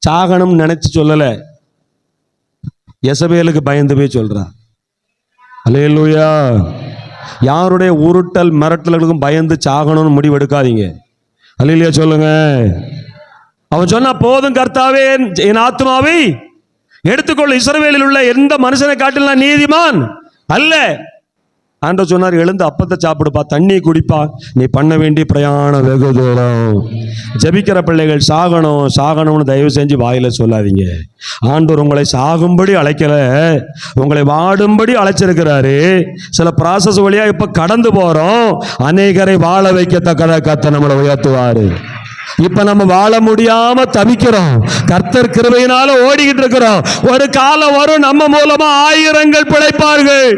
சாகணும்னு நினைச்சு சொல்லல, எசபேலுக்கு பயந்து போய் சொல்றா. அல்லேலூயா. யாருடைய உருட்டல் மிரட்டல்களுக்கும் பயந்து சாகணும்னு முடிவு எடுக்காதீங்க. அல்லேலூயா சொல்லுங்க. அவன் சொன்னா, போதும் கர்த்தாவே, என் ஆத்மாவை எடுத்துக்கொள்ள, இஸ்ரவேலில் உள்ள எந்த மனுஷனை காட்டிலும் நீதிமான் அல்ல. ஆண்டவர் சொன்னார், எழுந்து அப்பத்தை சாப்பிடுப்பா, தண்ணி குடிப்பா, நீ பண்ண வேண்டிய பிரயாணம் வெகு தூரம். ஜெபிக்கிற பிள்ளைகள் சாகணும்னு தயவு செஞ்சு வாயில சொல்லாதீங்க. ஆண்டவர் உங்களை சாகும்படி அழைக்கல, உங்களை வாடும்படி அழைச்சிருக்கிறாரு. சில ப்ராசஸ் வழியா இப்ப கடந்து போறோம். அநேகரை வாழ வைக்கத்தக்க கர்த்தர் நம்மளை உயர்த்துவாரு. இப்ப நம்ம வாழ முடியாம தவிக்கிறோம், கர்த்தர் கிருபையினால ஓடிக்கிட்டு இருக்கிறோம். ஒரு காலம் வரும், நம்ம மூலமா ஆயிரங்கள் பிழைப்பார்கள்.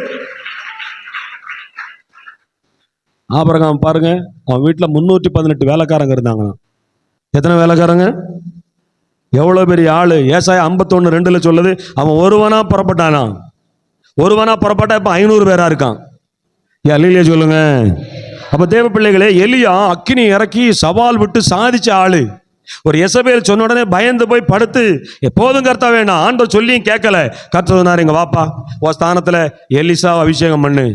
ஆபிரகாம் பாருங்க, அவன் வீட்டில் 318 வேலைக்காரங்க இருந்தாங்க. எத்தனை வேலைக்காரங்க? எவ்வளவு பெரிய ஆளு. ஏசாயா 51:2 சொல்லுது, அவன் ஒருவனா புறப்பட்டானா. ஒருவனா புறப்பட்டா இப்ப 500 பேரா இருக்கான். அல்லேலூயா சொல்லுங்க. அப்ப தேவ பிள்ளைகளே, எலியா அக்கினி இறக்கி சவால் விட்டு சாதிச்ச ஆளு. ஒரு எசபேல் சொன்ன உடனே பயந்து போய் படுத்து, எப்போதும் கர்த்தா வேண்டாம், ஆண்டவர் சொல்லியும் கேட்கல. கர்த்தர் சொன்னார், இங்க வாப்பா, உன் ஸ்தானத்துல எலிசாவை அபிஷேகம் பண்ணு.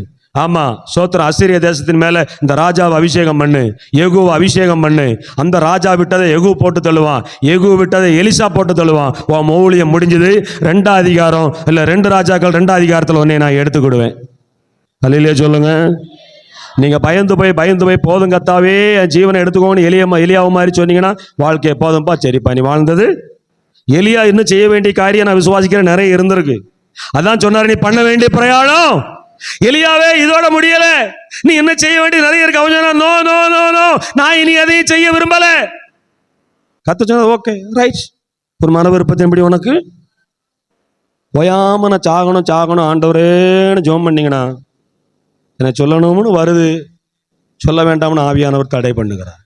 ஆமா, சோத்திரம். அசீரிய தேசத்தின் மேல இந்த ராஜாவை அபிஷேகம் பண்ணு, யெகூவை அபிஷேகம் பண்ணு. அந்த ராஜா விட்டதை யெகூ போட்டு தள்ளுவான், யெகூ விட்டதை எலிசா போட்டு தள்ளுவான். உன் ஊழியம் முடிஞ்சது. 2 அதிகாரம் இல்ல 2 ராஜாக்கள் 2 அதிகாரத்தில் ஒன்னே நான் எடுத்துக்கிடுவேன். அல்லேலூயா சொல்லுங்க. நீங்க பயந்து போய் போதும் கர்த்தாவே, என் ஜீவனை எடுத்துக்கோன்னு எலியாவை மாதிரி சொன்னீங்கன்னா வாழ்க்கை போதும்பா, சரிப்பா, நீ வாழ்ந்தது. எலியா இன்னும் செய்ய வேண்டிய காரியம் நான் விசுவாசிக்கிறேன் நிறைய இருந்திருக்கு. அதான் சொன்னார், நீ பண்ண வேண்டிய பிரயாணம். எலியாவே, இதோட முடியல, நீ என்ன செய்ய வேண்டிய நிறைய இருக்கு. அவன் சொன்னா, நோ நோ நோ நோ, நான் இனி எதையும் செய்ய விரும்பல. கர்த்தர் சொன்னார், ஓகே ரைட், ஒரு மன விருப்பத்தின் எப்படி உனக்கு ஓயாம நான் சாகணும் சாகணும் ஆண்டவரேன்னு ஜெபம் பண்ணீங்கன்னா எனக்கு சொல்லணும்னு வருது, சொல்ல வேண்டாம்னு ஆவியானவர் தடை பண்ணுகிறார்.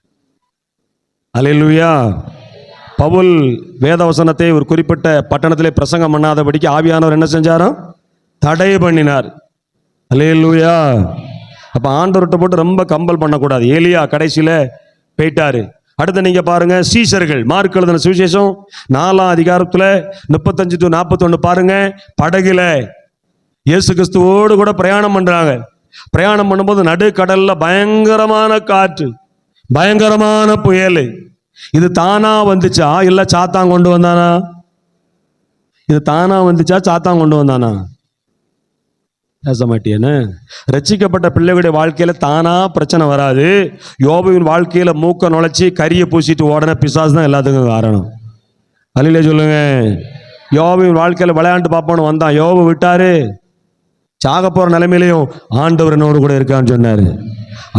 அல்லேலூயா. பவுல் வேதவசனத்தை ஒரு குறிப்பிட்ட பட்டணத்திலே பிரசங்கம் பண்ணாதபடிக்கு ஆவியானவர் என்ன செஞ்சாராம்? தடை பண்ணினார். அல்லேலூயா. அப்ப ஆண்டவர்கிட்ட போட்டு ரொம்ப கம்பல் பண்ணக்கூடாது. ஏலியா கடைசியில போயிட்டாரு. அடுத்து நீங்க பாருங்க, சீஷர்கள் மார்க் எழுதின சுவிசேஷம் 4ஆம் அதிகாரத்துல 35 to 41 பாருங்க. படகுல இயேசு கிறிஸ்துவோடு கூட பிரயாணம் பண்றாங்க. பிரயாணம் பண்ணும்போது நடுக்கடல்ல பயங்கரமான காற்று, பயங்கரமான புயல். இது தானா வந்துச்சா இல்ல சாத்தான் கொண்டு வந்தானா? இது தானா வந்துச்சா சாத்தான் கொண்டு வந்தானா? பேச மாட்டேன்னு. ரட்சிக்கப்பட்ட பிள்ளைகளுடைய வாழ்க்கையில தானா பிரச்சனை வராது. யோபுவின் வாழ்க்கையில மூக்க நுழைச்சி கரியை பூசிட்டு ஓடன பிசாசு தான் எல்லாத்துக்கும் காரணம். அல்லேலூயா சொல்லுங்க. யோபுவின் வாழ்க்கையில விளையாண்டு பார்ப்போன்னு வந்தான், யோபு விட்டாரு. சாக போற நிலைமையிலையும் ஆண்டவர் என்னோடு கூட இருக்கான்னு சொன்னாரு.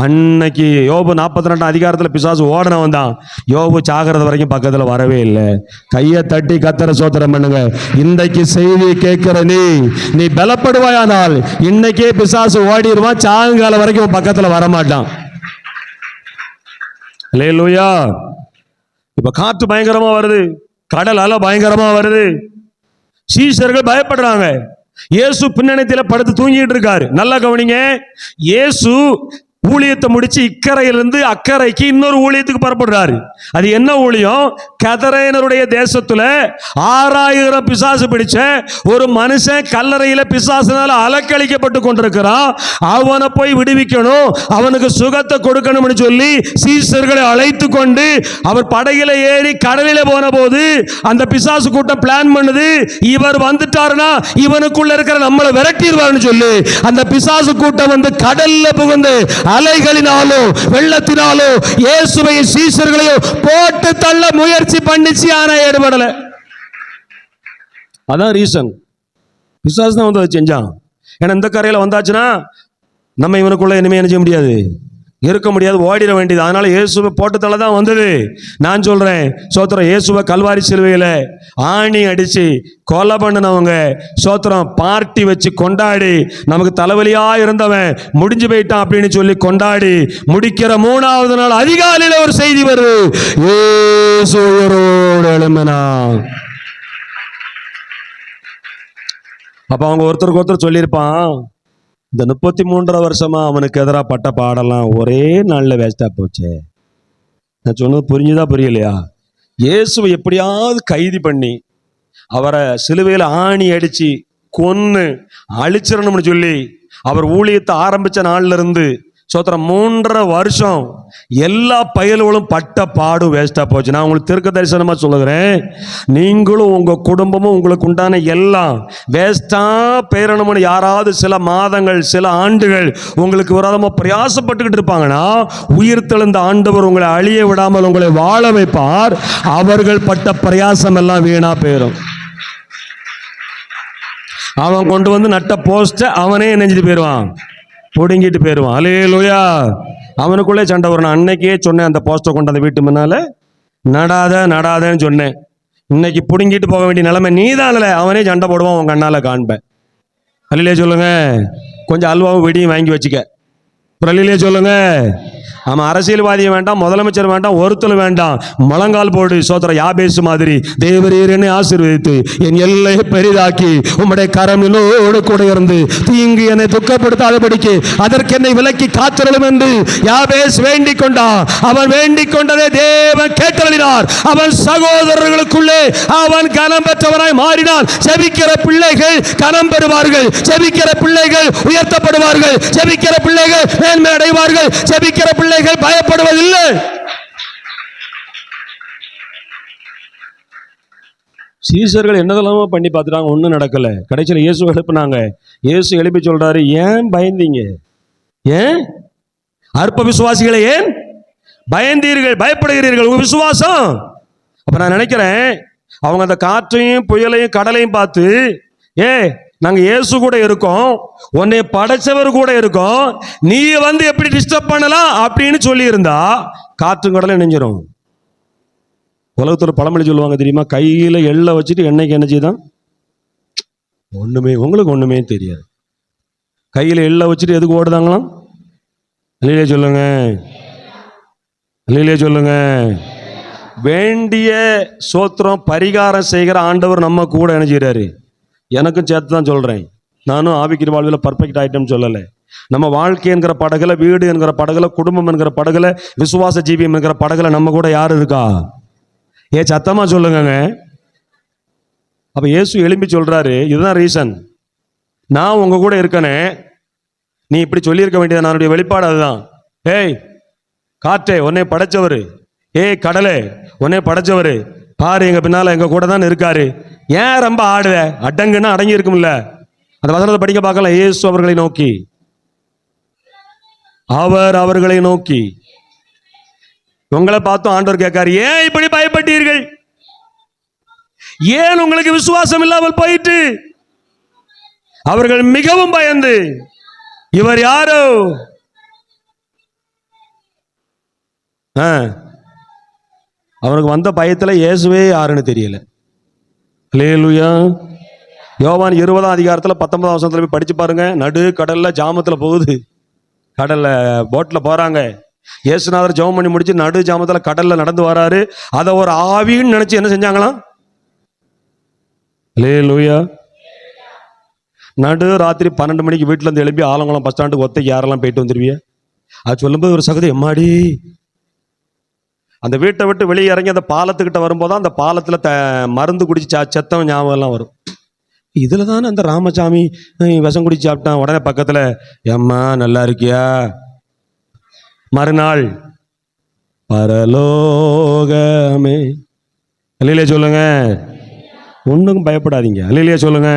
அன்னைக்கு யோபு 42ஆம் அதிகாரத்துல பிசாசு ஓடன வந்தான். யோபு சாகிறது வரைக்கும் பக்கத்துல வரவே இல்லை. கையை தட்டி கத்தர சோத்திரம் பண்ணுங்க. இன்றைக்கு செய்தி கேட்கிற நீ பலப்படுவாயானால் இன்னைக்கே பிசாசு ஓடிடுவான். சாகுங்கால வரைக்கும் பக்கத்துல வரமாட்டான். அல்லேலூயா. இப்ப காற்று பயங்கரமா வருது, கடல் அலை பயங்கரமா வருது. சீஷர்கள் பயப்படுறாங்க. இயேசு பின்னணியில படுத்து தூங்கிட்டு இருக்காரு. நல்லா கவனிங்க. இயேசு ஊழியத்தை முடிச்சு இக்கரையிலிருந்து அக்கறைக்கு இன்னொரு ஊழியத்துக்கு புறப்படுறாரு. அது என்ன ஊழியம்? கதரேனருடைய தேசத்துல 6000 பிசாசு பிடிச்ச ஒரு மனுஷன் கல்லறையில பிசாசுனால அலக்களிக்கப்பட்டு கொண்டிருக்கிறான். அவனை போய் விடுவிக்கணும், அவனுக்கு சுகத்தை கொடுக்கணும்னு சொல்லி சீஷர்களை அழைத்து கொண்டு அவர் படகில ஏறி கடலில போன போது அந்த பிசாசு கூட்டம் பிளான் பண்ணுது, இவர் வந்துட்டாருன்னா இவனுக்குள்ள இருக்கிற நம்மளை விரட்டிடுவார்னு சொல்லி அந்த பிசாசு கூட்டம் வந்து கடல்ல புகுந்து அலைகளினாலோ வெள்ளத்தினாலோ இயேசுவையும் சீஷர்களையும் போட்டு தள்ள முயற்சி பண்ணிச்சு. ஆனா ஏற்படல. அதான் ரீசன். பிசாசு தான் வந்து செஞ்சான். ஏன்னா இந்த கரையில வந்தாச்சுன்னா நம்ம இவனுக்குள்ள இனிமே என்ன செய்ய முடியாது, இருக்க முடியாது, ஓடிட வேண்டியது. அதனால இயேசுவை போட்டுத்தள்ள தான் வந்தது. நான் சொல்றேன் சோத்திரம், இயேசுவை கல்வாரி சிலுவையில ஆணி அடிச்சு கொலை பண்ணினவங்க சோத்திரம் பார்ட்டி வச்சு கொண்டாடி, நமக்கு தலைவலியா இருந்தவன் முடிஞ்சு போயிட்டான் அப்படின்னு சொல்லி கொண்டாடி முடிக்கிற 3வது நாள் அதிகாலையில ஒரு செய்தி வருது, இயேசு உயிரோடு எழும்பினார். அப்ப அவங்க ஒருத்தருக்கு ஒருத்தர் சொல்லியிருப்பான், இந்த 33 வருஷமா அவனுக்கு எதிராக பட்ட பாடெல்லாம் ஒரே நாள்ல வேஸ்டா போச்சு. நான் சொன்னது புரிஞ்சுதா புரியலையா? இயேசுவை எப்படியாவது கைது பண்ணி அவரை சிலுவையில் ஆணி அடிச்சு கொன்னு அழிச்சிடணும்னு சொல்லி அவர் ஊழியத்தை ஆரம்பிச்ச நாள்ல இருந்து சோத்திரம் 3.5 வருஷம் எல்லா பயல்களும் பட்ட பாடும் வேஸ்டா போச்சு. நான் உங்களுக்கு தீர்க்க தரிசனமா சொல்லுகிறேன், நீங்களும் உங்க குடும்பமும் உங்களுக்கு உண்டான எல்லாம் வேஸ்டா பேரணும்னு யாராவது சில மாதங்கள் சில ஆண்டுகள் உங்களுக்கு விரோதமா பிரயாசப்பட்டுக்கிட்டு இருப்பாங்கன்னா, உயிர் தெழுந்த ஆண்டவர் உங்களை அழிய விடாமல் உங்களை வாழ வைப்பார். அவர்கள் பட்ட பிரயாசம் எல்லாம் வீணா போயிடும். அவன் கொண்டு வந்து நட்ட போஸ்ட அவனே நெஞ்சிட்டு போயிடுவான், பிடுங்கிட்டு போயிடுவான். அல்லேலூயா. அவனுக்குள்ளே சண்டை வரும். நான் அன்னைக்கே சொன்னேன், அந்த போஸ்டை கொண்டு அந்த வீட்டு முன்னால நடாதன்னு சொன்னேன். இன்னைக்கு பிடுங்கிட்டு போக வேண்டிய நிலைமை நீதானல. அவனே சண்டை போடுவான், உன் கண்ணால காண்பேன். அல்லேலூயா சொல்லுங்க. கொஞ்சம் அல்வாவும் வெடியும் வாங்கி வச்சுக்க. அல்லேலூயா சொல்லுங்க. ஆமா, அரசியல்வாதியும் வேண்டாம், முதலமைச்சர் வேண்டாம், ஒருத்தர் வேண்டாம், முழங்கால் போடு சோத்திரம். யாபேசு மாதிரி தேவரீர் என்னை ஆசீர்வதித்து என் எல்லையை பெரிதாக்கி உம்முடைய கரமிலோடு கூட இருந்து தீங்கு என்னை துக்கப்படுத்தாதபடிக்கு அதற்கு என்னை விலக்கி காத்திரலும் என்று யாபேஸ் வேண்டிக் கொண்டான். அவன் வேண்டிக் கொண்டதை தேவன் கேட்டருளினார். அவன் சகோதரர்களுக்குள்ளே அவன் கனம் பெற்றவராய் மாறினான். ஜெபிக்கிற பிள்ளைகள் கனம் பெறுவார்கள், ஜெபிக்கிற பிள்ளைகள் உயர்த்தப்படுவார்கள், ஜெபிக்கிற பிள்ளைகள் மேன்மை அடைவார்கள், ஜெபிக்கிற பிள்ளைகள் பயப்படுவதில்லை. சீஷர்கள் என்னதெல்லாமோ பண்ணி பார்த்துட்டாங்க, ஒன்றும் நடக்கல. கடைசியில் இயேசு எழுப்பினாங்க. இயேசு எழுப்பி சொல்றாரு, ஏன் பயந்தீங்க? ஏன் அற்ப விசுவாசிகளை ஏன் பயந்தீர்கள், பயப்படுகிறீர்கள்? உங்க விசுவாசம். அப்ப நான் நினைக்கிறேன், அவங்க அந்த காற்றையும் புயலையும் கடலையும் பார்த்து, நாங்க இயேசு கூட இருக்கோம், உன்னை படைச்சவர் கூட இருக்கோம், நீ வந்து எப்படி டிஸ்டர்ப் பண்ணலாம் அப்படின்னு சொல்லி இருந்தா காற்று கடலை நெஞ்சிரும். உலகத்தில் பழமொழி சொல்லுவாங்க தெரியுமா, கையில் எள்ளை வச்சுட்டு எண்ணெய்க்கு என்ன செய்தான் உங்களுக்கு ஒண்ணுமே தெரியாது. கையில் எள்ளை வச்சுட்டு எதுக்கு ஓடுதாங்களாம்? அல்லேலூயா சொல்லுங்க, அல்லேலூயா சொல்லுங்க. வேண்டிய சோத்திரம் பரிகாரம் செய்கிற ஆண்டவர் நம்ம கூட என்ன செய்றாரு? எனக்கும் சேர்த்து தான் சொல்றேன். நானும் ஆவிக்கிற வாழ்வில் பர்ஃபெக்ட் ஆயிட்டேன்னு சொல்லலை. நம்ம வாழ்க்கை என்கிற படகுல, வீடு என்கிற படகுல, குடும்பம் என்கிற படகுல, விசுவாச ஜீவியம் என்கிற படகுல நம்ம கூட யார் இருக்கா? சத்தமா சொல்லுங்க. அப்ப இயேசு எழும்பி சொல்றாரு, இதுதான் ரீசன். நான் உங்க கூட இருக்கனே, நீ இப்படி சொல்லியிருக்க வேண்டியது என்னுடைய வெளிப்பாடு அதுதான். ஏய் காற்றே, உன்னை படைச்சவரு, ஏய் கடலே, உன்னை படைச்சவரு பாரு, எங்க பின்னால எங்க கூட தான் இருக்காரு. ஏன் ரொம்ப ஆடுவ? அடங்குன்னா அடங்கி இருக்கும்ல. அந்த வசனத்தை படிக்க பார்க்கலாம். இயேசு அவர்களை நோக்கி, அவர் அவர்களை நோக்கி, உங்களை பார்த்தும் ஆண்டவர் கேட்காரு, ஏன் இப்படி பயப்பட்டீர்கள்? ஏன் உங்களுக்கு விசுவாசம் இல்லாமல் போயிட்டு? அவர்கள் மிகவும் பயந்து, இவர் யாரோ? அவனுக்கு வந்த பயத்துல இயேசுவே யாருன்னு தெரியல. அல்லேலூயா. யோவான் 20ஆம் அதிகாரத்துல 19ஆம் வசனத்துல போய் படிச்சு பாருங்க. நடு கடல்ல ஜாமத்துல போகுது, கடல்ல போட்ல போறாங்க. இயேசுநாதர் ஜெபம் பண்ணி முடிச்சு நடு ஜாமத்துல கடல்ல நடந்து வராரு. அதை ஒரு ஆவின்னு நினைச்சு என்ன செஞ்சாங்களாம்? அல்லேலூயா. நடு ராத்திரி 12 மணிக்கு வீட்டுல இருந்து எழுப்பி ஆலங்குளம் பஸ் ஸ்டாண்டுக்கு ஒத்தைக்கு யாரெல்லாம் போயிட்டு வந்துருவிய? அது சொல்லும்போது ஒரு சகதி எம்மாடி, அந்த வீட்டை விட்டு வெளியே இறங்கி அந்த பாலத்துக்கிட்ட வரும்போது அந்த பாலத்துல மருந்து குடிச்சு செத்தவன் ஞாபகம் எல்லாம் வரும். இதுல தானே அந்த ராமசாமி விஷம் குடிச்சு சாப்பிட்டான். உடனே பக்கத்துல, எம்மா நல்லா இருக்கியா? மறுநாள் பரலோகமே. அல்லேலூயா சொல்லுங்க. ஒண்ணுக்கும் பயப்படாதீங்க. அல்லேலூயா சொல்லுங்க.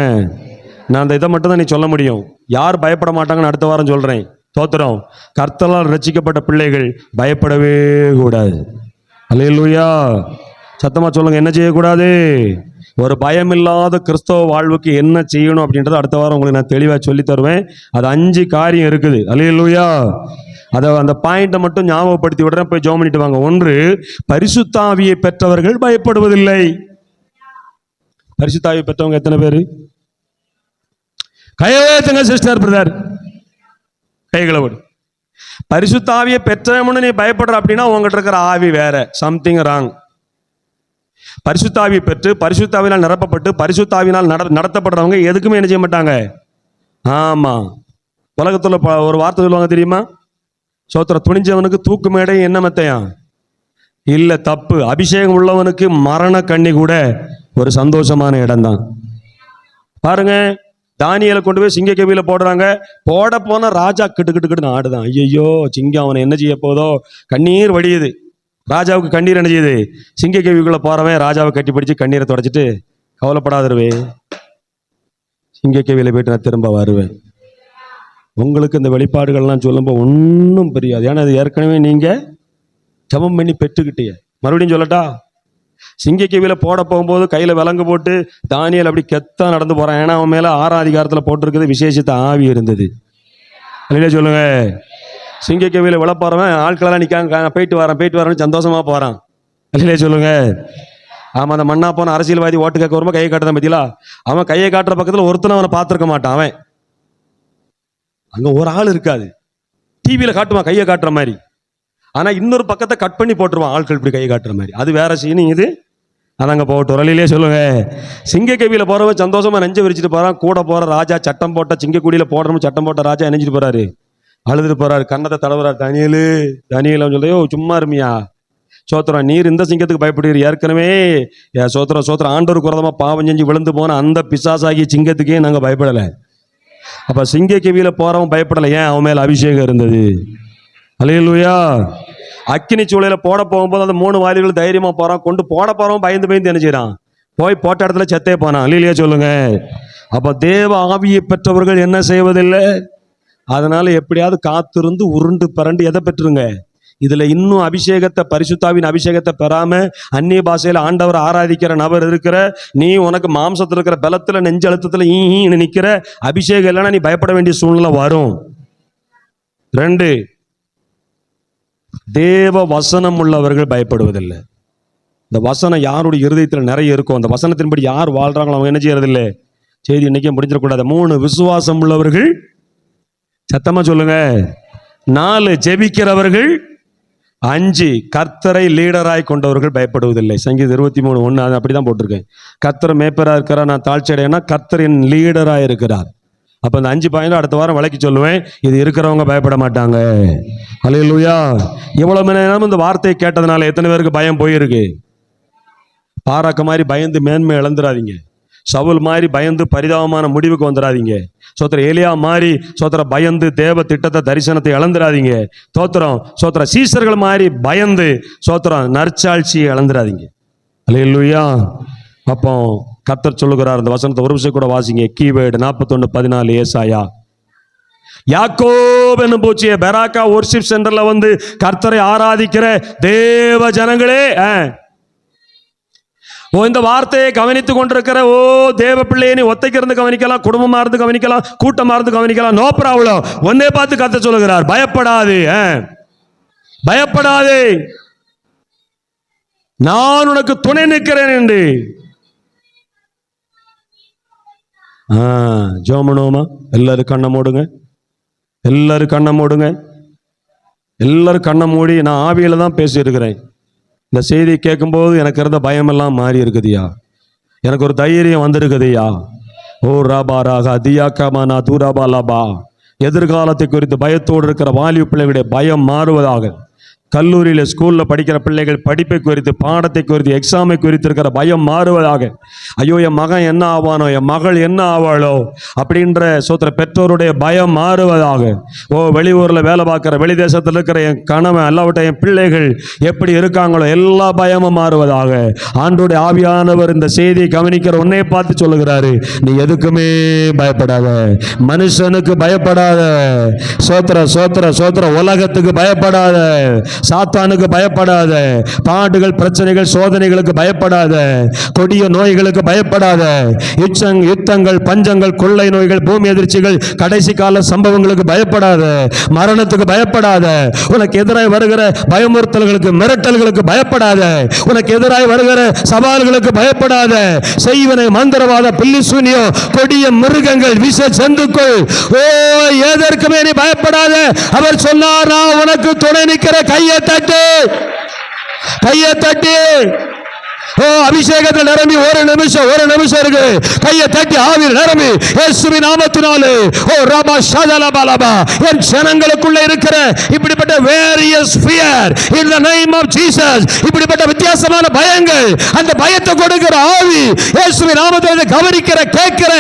நான் அந்த இதை மட்டும் தான் நீ சொல்ல முடியும். யார் பயப்பட மாட்டாங்கன்னு அடுத்த வாரம் சொல்றேன். தோத்திரம். கர்த்தரால் ரட்சிக்கப்பட்ட பிள்ளைகள் பயப்படவே கூடாது. அல்லேலூயா. சத்தமா சொல்லுங்க, என்ன செய்யக்கூடாது? ஒரு பயமில்லாத கிறிஸ்தவ வாழ்வுக்கு என்ன செய்யணும் அப்படின்றத அடுத்த வாரம் உங்களுக்கு நான் தெளிவாக சொல்லி தருவேன். அது 5 காரியம் இருக்குது. அல்லேலூயா. அதை அந்த பாயிண்டை மட்டும் ஞாபகப்படுத்தி விடுறேன், போய் ஜெபம் பண்ணிட்டு வாங்க. 1, பரிசுத்த ஆவியை பெற்றவர்கள் பயப்படுவதில்லை. பரிசுத்த ஆவியை பெற்றவங்க எத்தனை பேர்? கையவேத்துங்க சிஸ்டர், பிரதர், கைகளை விடு. பரிசுத்த ஆவியை பெற்றவன்னு நீ பயப்படுற அப்படின்னா உங்ககிட்ட இருக்கிற ஆவி வேற, சம்திங் ராங். பரிசுத்த ஆவியை பெற்று பரிசுத்த ஆவியினால் நிரப்பப்பட்டு பரிசுத்த ஆவியினால் நடத்தப்படுறவங்க எதுக்குமே என்ன செய்ய மாட்டாங்க. ஆமா, உலகத்துல ஒரு வார்த்தை சொல்லுவாங்க தெரியுமா? சோத்திர துணிஞ்சவனுக்கு தூக்கு மேடை என்ன மெத்தையா இல்ல, தப்பு. அபிஷேகம் உள்ளவனுக்கு மரண கண்ணி கூட ஒரு சந்தோஷமான இடம் தான். பாருங்க, தானியேலை கொண்டு போய் சிங்க கவியில போடுறாங்க. போட போன ராஜா கிட்டு ஆடுதான். ஐயோ, சிங்கம் அவனை என்ன செய்ய போதோ, கண்ணீர் வடியுது. ராஜாவுக்கு கண்ணீர் என்ன செய்யுது? சிங்க கவிக்குள்ள போறவன் ராஜாவை கட்டி பிடிச்சு கண்ணீரை தொடச்சிட்டு, கவலைப்படாதருவே, சிங்க கவியில போயிட்டு நான் திரும்ப வருவேன். உங்களுக்கு இந்த வெளிப்பாடுகள்லாம் சொல்லும்போது ஒன்றும் புரியாது. ஏன்னா அது ஏற்கனவே நீங்க ஜெபம் பண்ணி பெற்றுக்கிட்டீங்க. மறுபடியும் சொல்லட்டா? சிங்கக்கவியில போட போகும்போது கையில விலங்கு போட்டு தானியேல் அப்படி கெத்தா நடந்து போறான். ஏன்னா அவன் மேல 6ஆம் அதிகாரத்துல போட்டிருக்குது விசேஷித்த ஆவி இருந்தது. இல்லையா சொல்லுங்க. சிங்கக்கவியில விழப்போறவன் ஆட்களெல்லாம் நிக்காங்க, போயிட்டு வரேன்னு சந்தோஷமா போறான். இல்லையா சொல்லுங்க. ஆமா, அந்த மண்ணா போன அரசியல்வாதி ஓட்டு கேட்க வரும்போது கையை காட்டுறதான் பத்தியா? அவன் கையை காட்டுற பக்கத்துல ஒருத்தனை அவனை பார்த்திருக்க மாட்டான். அவன் அங்க ஒரு ஆள் இருக்காது. டிவியில காட்டுவான் கையை காட்டுற மாதிரி, ஆனா இன்னொரு பக்கத்தை கட் பண்ணி போட்டுருவான் ஆட்கள் இப்படி கையை காட்டுற மாதிரி. அது வேற சீனிங். இது அதாங்க போட்டு வரலையிலே சொல்லுங்க. சிங்க கவியில போறவன் சந்தோஷமா நெஞ்ச விரிச்சிட்டு போறான். கூட போற ராஜா, சட்டம் போட்ட சிங்கக்குடியில போடணும் சட்டம் போட்ட ராஜா நினைச்சிட்டு போறாரு, அழுதுட்டு போறாரு, கண்ணத்தை தடவுறாரு. தானியேல் சொல்லையோ சும்மா இருமியா சோத்திரம், நீர் இந்த சிங்கத்துக்கு பயப்படுகிறீர். ஏற்கனவே சோத்திரம் ஆண்டவருக்கு விரோதமா பாவம் செஞ்சு விழுந்து போன அந்த பிசாசாகி சிங்கத்துக்கே நாங்க பயப்படலை. அப்ப சிங்க கவியில போறவன் பயப்படலை. ஏன்? அவன் மேல அபிஷேகம் இருந்தது. அல்லேலூயா. அக்கினி சூளையில போட போகும்போது அந்த 3 வாலிபர்கள் தைரியமா போறான். கொண்டு போட போறவன் பயந்து என்ன செய்யறான்? போய் போட்ட இடத்துல செத்தே போனான். அல்லேலூயா சொல்லுங்க. அப்ப தேவ ஆவியை பெற்றவர்கள் என்ன செய்வதில்லை. அதனால எப்படியாவது காத்திருந்து உருண்டு பரண்டு எதை பெற்றுருங்க. இதுல இன்னும் அபிஷேகத்தை, பரிசுத்தாவின் அபிஷேகத்தை பெறாம அந்நிய பாஷையில ஆண்டவர் ஆராதிக்கிற நபர் இருக்கிற, நீ உனக்கு மாம்சத்துல இருக்கிற பலத்துல நெஞ்சழுத்தத்துல ஈன்னு நிக்கிற, அபிஷேகம் இல்லைன்னா நீ பயப்பட வேண்டிய சூழ்நிலை வரும். 2, தேவ வசனம் உள்ளவர்கள் பயப்படுவதில்லை. இந்த வசனம் யாருடைய இருதயத்தில் நிறைய இருக்கும், அந்த வசனத்தின்படி யார் வாழ்றாங்களோ அவங்க என்ன செய்யறதில்லை. செய்தி இன்னைக்கே முடிஞ்சிடக்கூடாது. 3 விசுவாசம் உள்ளவர்கள், சத்தமா சொல்லுங்க. 4 ஜெபிக்கிறவர்கள், 5 கர்த்தரை லீடராய் கொண்டவர்கள் பயப்படுவதில்லை. சங்கீதம் 23:1 அது அப்படிதான் போட்டிருக்கேன். கர்த்தர் மேய்ப்பரா இருக்கிறார், நான் தாழ்ச்சி அடையேன்னா கர்த்தர் என் லீடராக இருக்கிறார். அப்போ இந்த 5 பாயிண்ட் அடுத்த வாரம் விளக்கி சொல்லுவேன். இது இருக்கிறவங்க பயப்பட மாட்டாங்க. அல்லேலூயா. எவ்வளவு மணி நேரம் இந்த வார்த்தையை கேட்டதுனால எத்தனை பேருக்கு பயம் போயிருக்கு. பாராக்க மாதிரி பயந்து மேன்மை இழந்துடாதீங்க. சவுல் மாதிரி பயந்து பரிதாபமான முடிவுக்கு வந்துடாதீங்க. சோத்திர ஏலியா மாதிரி சோத்திர பயந்து தேவ திட்டத்தை தரிசனத்தை இழந்துடாதீங்க. தோத்திரம் சோத்திர சீசர்கள் மாதிரி பயந்து சோத்திரம் நற்சாட்சியை இழந்துடாதீங்க. அல்லேலூயா. அப்போ கர்த்தர் சொல்லுகிறார், அந்த வசனத்தை ஒரு விஷயம் கூட வாசிங்க. கீவேர்டு 41:14 ஏசாயா. யாக்கோப் என்னும் பூச்சிய பெராக்கா வொர்ஷிப் சென்டர்ல வந்து கர்த்தரை ஆராதிக்கிற தேவ ஜனங்களே, இந்த வார்த்தையை கவனித்துக் கொண்டிருக்கிற தேவ பிள்ளையை நீ ஒத்தைக்கு இருந்து கவனிக்கலாம், குடும்பமா இருந்து கவனிக்கலாம், கூட்டமா இருந்து கவனிக்கலாம், நோ ப்ராப்ளம். ஒன்னே பார்த்து கர்த்தர் சொல்லுகிறார், பயப்படாதே, பயப்படாதே, நான் உனக்கு துணை நிற்கிறேன் என்று. ஜோமனோமா எல்லாரும் கண்ணை மூடுங்க, எல்லாரும் கண்ணை மூடுங்க, எல்லாரும் கண்ணை மூடி. நான் ஆவியில தான் பேசியிருக்கிறேன். இந்த செய்தி கேட்கும்போது எனக்கு இருந்த பயமெல்லாம் மாறி இருக்குதுயா, எனக்கு ஒரு தைரியம் வந்திருக்குதுயா. ஓ ராபா ராகா தியாக்கமானா தூராபா லாபா. எதிர்காலத்தை குறித்து பயத்தோடு இருக்கிற வாலிப பிள்ளைகளுடைய பயம் மாறுவதாக. கல்லூரியில் ஸ்கூலில் படிக்கிற பிள்ளைகள் படிப்பை குறித்து, பாடத்தை குறித்து, எக்ஸாமை குறித்து இருக்கிற பயம் மாறுவதாக. ஐயோ என் மகன் என்ன ஆவானோ, என் மகள் என்ன ஆவாளோ அப்படின்ற சோத்திர பெற்றோருடைய பயம் மாறுவதாக. வெளியூரில் வேலை பார்க்குற, வெளி தேசத்தில் இருக்கிற என் கணவன் அல்லாவிட்ட என் பிள்ளைகள் எப்படி இருக்காங்களோ எல்லா பயமும் மாறுவதாக. ஆண்டோடைய ஆவியானவர் இந்த செய்தியை கவனிக்கிற உன்னை பார்த்து சொல்லுகிறாரு, நீ எதுக்குமே பயப்படாத, மனுஷனுக்கு பயப்படாத, சோத்திர சோத்திர சோத்திர உலகத்துக்கு பயப்படாத, சாத்தானுக்கு பயப்படாத, பாடுகள் பிரச்சனைகள் சோதனைகளுக்கு பயப்படாத, கொடிய நோய்களுக்கு பயப்படாத, யுத்தங்கள் பஞ்சங்கள் கொள்ளை நோய்கள் பூமி எதிர்ச்சிகள் கடைசி கால சம்பவங்களுக்கு பயப்படாத, மரணத்துக்கு பயப்படாத, உனக்கு எதிராக வருகிற பயமுறுத்தல்களுக்கு மிரட்டல்களுக்கு பயப்படாத, உனக்கு எதிராக வருகிற சவால்களுக்கு பயப்படாத, செய்வனை மந்திரவாத பில்லி சூனியம் கொடிய மிருகங்கள் விஷ ஜந்துக்கள் எதற்குமே நீ பயப்படாத. அவர் சொன்னார், நான் உனக்கு துணை நிற்கிற. கையை தட்டு, கையை தட்டி. அபிஷேகத்தில் நிரம்பி ஒரு நிமிஷம் இருக்கு. கையை தட்டி ஆவியில் நிரம்பி இயேசுவின் நாமத்தினாலே ரபா ஷதலபலபா என் ஜனங்களுக்குள்ள இருக்கிற இப்படிப்பட்ட various fear in the name of Jesus, இப்படிப்பட்ட வித்தியாசமான பயங்கள், அந்த பயத்தை கொடுக்கிற ஆவி இயேசுவின் நாமத்திலே கவனிக்கிற கேட்கிற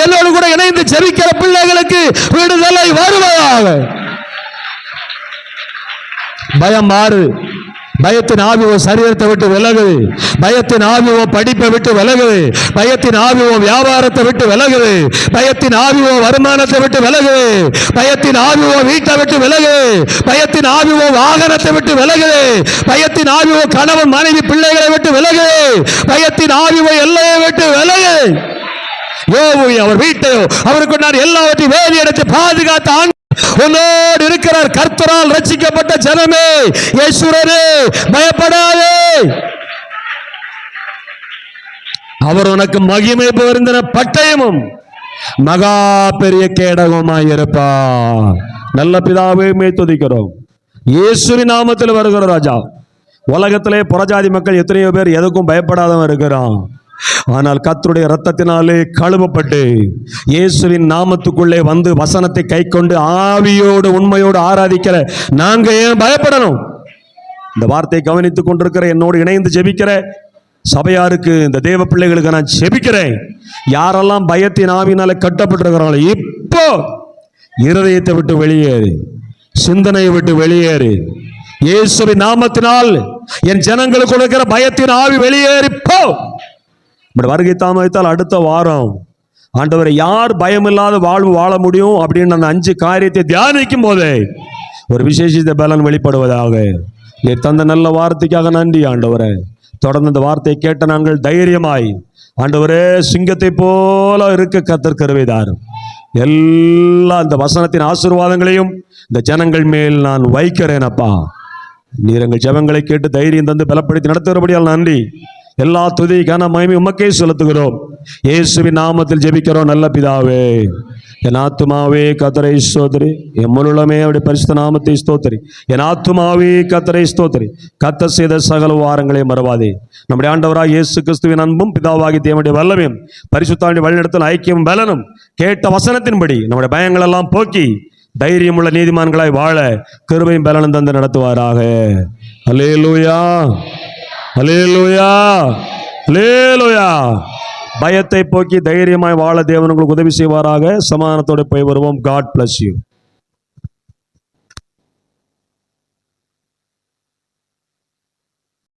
எல்லாரும் கூட இணைந்து ஜெபிக்கிற பிள்ளைகளுக்கு விடுதலை வருவதாக. பயம் மாறு. பயத்தின் ஆவி சரீரத்தை விட்டு விலகுது. பயத்தின் ஆவி படிப்பை விட்டு விலகுது. பயத்தின் ஆவி வியாபாரத்தை விட்டு விலகுது. பயத்தின் ஆவி வருமானத்தை விட்டு விலகுது. பயத்தின் ஆவி வீட்டை விட்டு விலகுது. பயத்தின் ஆவி வாகனத்தை விட்டு விலகுது. பயத்தின் ஆவி கணவன் மனைவி பிள்ளைகளை விட்டு விலகுது. பயத்தின் ஆவி எல்லையை விட்டு விலகுது. அவர் வீட்டையோ அவருக்கு நான் எல்லாவற்றையும் வேலி அடைத்து பாதுகாத்த உன்னோடு இருக்கிறார். கர்த்தரால் ரட்சிக்கப்பட்ட ஜனமே, யேசுவே பயப்படாதே. அவர் உனக்கு மகிமை பொருந்தின பட்டயமும் மகா பெரிய கேடகமாய் இருப்பார். நல்ல பிதாவே மே துதிக்கிறோம். இயேசுவின் நாமத்தில் வருகிற ராஜா. உலகத்திலே புறஜாதி மக்கள் எத்தனையோ பேர் எதுக்கும் பயப்படாதவன் இருக்கிறான். ஆனால் கர்த்தருடைய இரத்தத்தினாலே கழுவப்பட்டு இயேசுவின் நாமத்துக்குள்ளே வந்து வசனத்தை கைக்கொண்டு ஆவியோடு உண்மையோடு ஆராதிக்கிற நாங்க ஏன் பயப்படணும்? இந்த வார்த்தையை கவனித்துக் கொண்டிருக்கிற என்னோடு இணைந்து ஜெபிக்கிற சபையாருக்கு, இந்த தேவ பிள்ளைகளுக்கு நான் ஜெபிக்கிறேன். யாரெல்லாம் பயத்தின் ஆவினால கட்டப்பட்டிருக்கிறாங்களோ இப்போ இருதயத்தை விட்டு வெளியேறு, சிந்தனையை விட்டு வெளியேறு. இயேசுவின் நாமத்தினால் என் ஜனங்களுக்கு இருக்கிற பயத்தின் ஆவி வெளியேறி போ. வருகை தாமதித்தால் அடுத்த வாரம் ஆண்டவரை யார் பயமில்லாத வாழ்வு வாழ முடியும் அப்படின்னு அந்த 5 காரியத்தை தியானிக்கும் போதே ஒரு விசேஷித்த பலன் வெளிப்படுவதாக. நீர் தந்த நல்ல வார்த்தைக்காக நன்றி ஆண்டவரே. தொடர்ந்து இந்த வார்த்தையை கேட்ட நாங்கள் தைரியமாய் ஆண்டவரே சிங்கத்தை போல இருக்க கர்த்தர் கிருபை தாரும். எல்லா இந்த வசனத்தின் ஆசீர்வாதங்களையும் இந்த ஜனங்கள் மேல் நான் வைக்கிறேன் அப்பா. நீர் எங்கள் ஜெபங்களை கேட்டு தைரியம் தந்து பலப்படுத்தி நடத்துகிறபடியால் நன்றி. எல்லா துதி கன மகிமை உமக்கே செலுத்துகிறோம். இயேசுவின் நாமத்தில் ஜெபிக்கிறோம் நல்ல பிதாவே. என் ஆத்துமாவே கர்த்தரை ஸ்தோத்திரி, என் முழுமே அவருடைய பரிசுத்த நாமத்தை ஸ்தோத்திரி. என் ஆத்துமாவே கர்த்தரை ஸ்தோத்திரி. கர்த்தர் செய்த சகல வாரங்களை மறவாதே. நம்முடைய ஆண்டவராக இயேசு கிறிஸ்துவின் அன்பும் பிதாவாகி தேவனுடைய வல்லமையும் பரிசுத்தாவின் வழிநடத்தல் ஐக்கியம் பலனும் கேட்ட வசனத்தின்படி நம்முடைய பயங்கள் எல்லாம் போக்கி தைரியமுள்ள நீதிமான்களாய் வாழ கிருபையும் பலனும் தந்து நடத்துவாராக. அல்லேலூயா, அல்லேலூயா, அல்லேலூயா. பயத்தை போக்கி தைரியமாய் வாழ தேவன் உங்களுக்கு உதவி செய்வாராக. சமாதானத்தோடு போய் வருவோம். God bless you.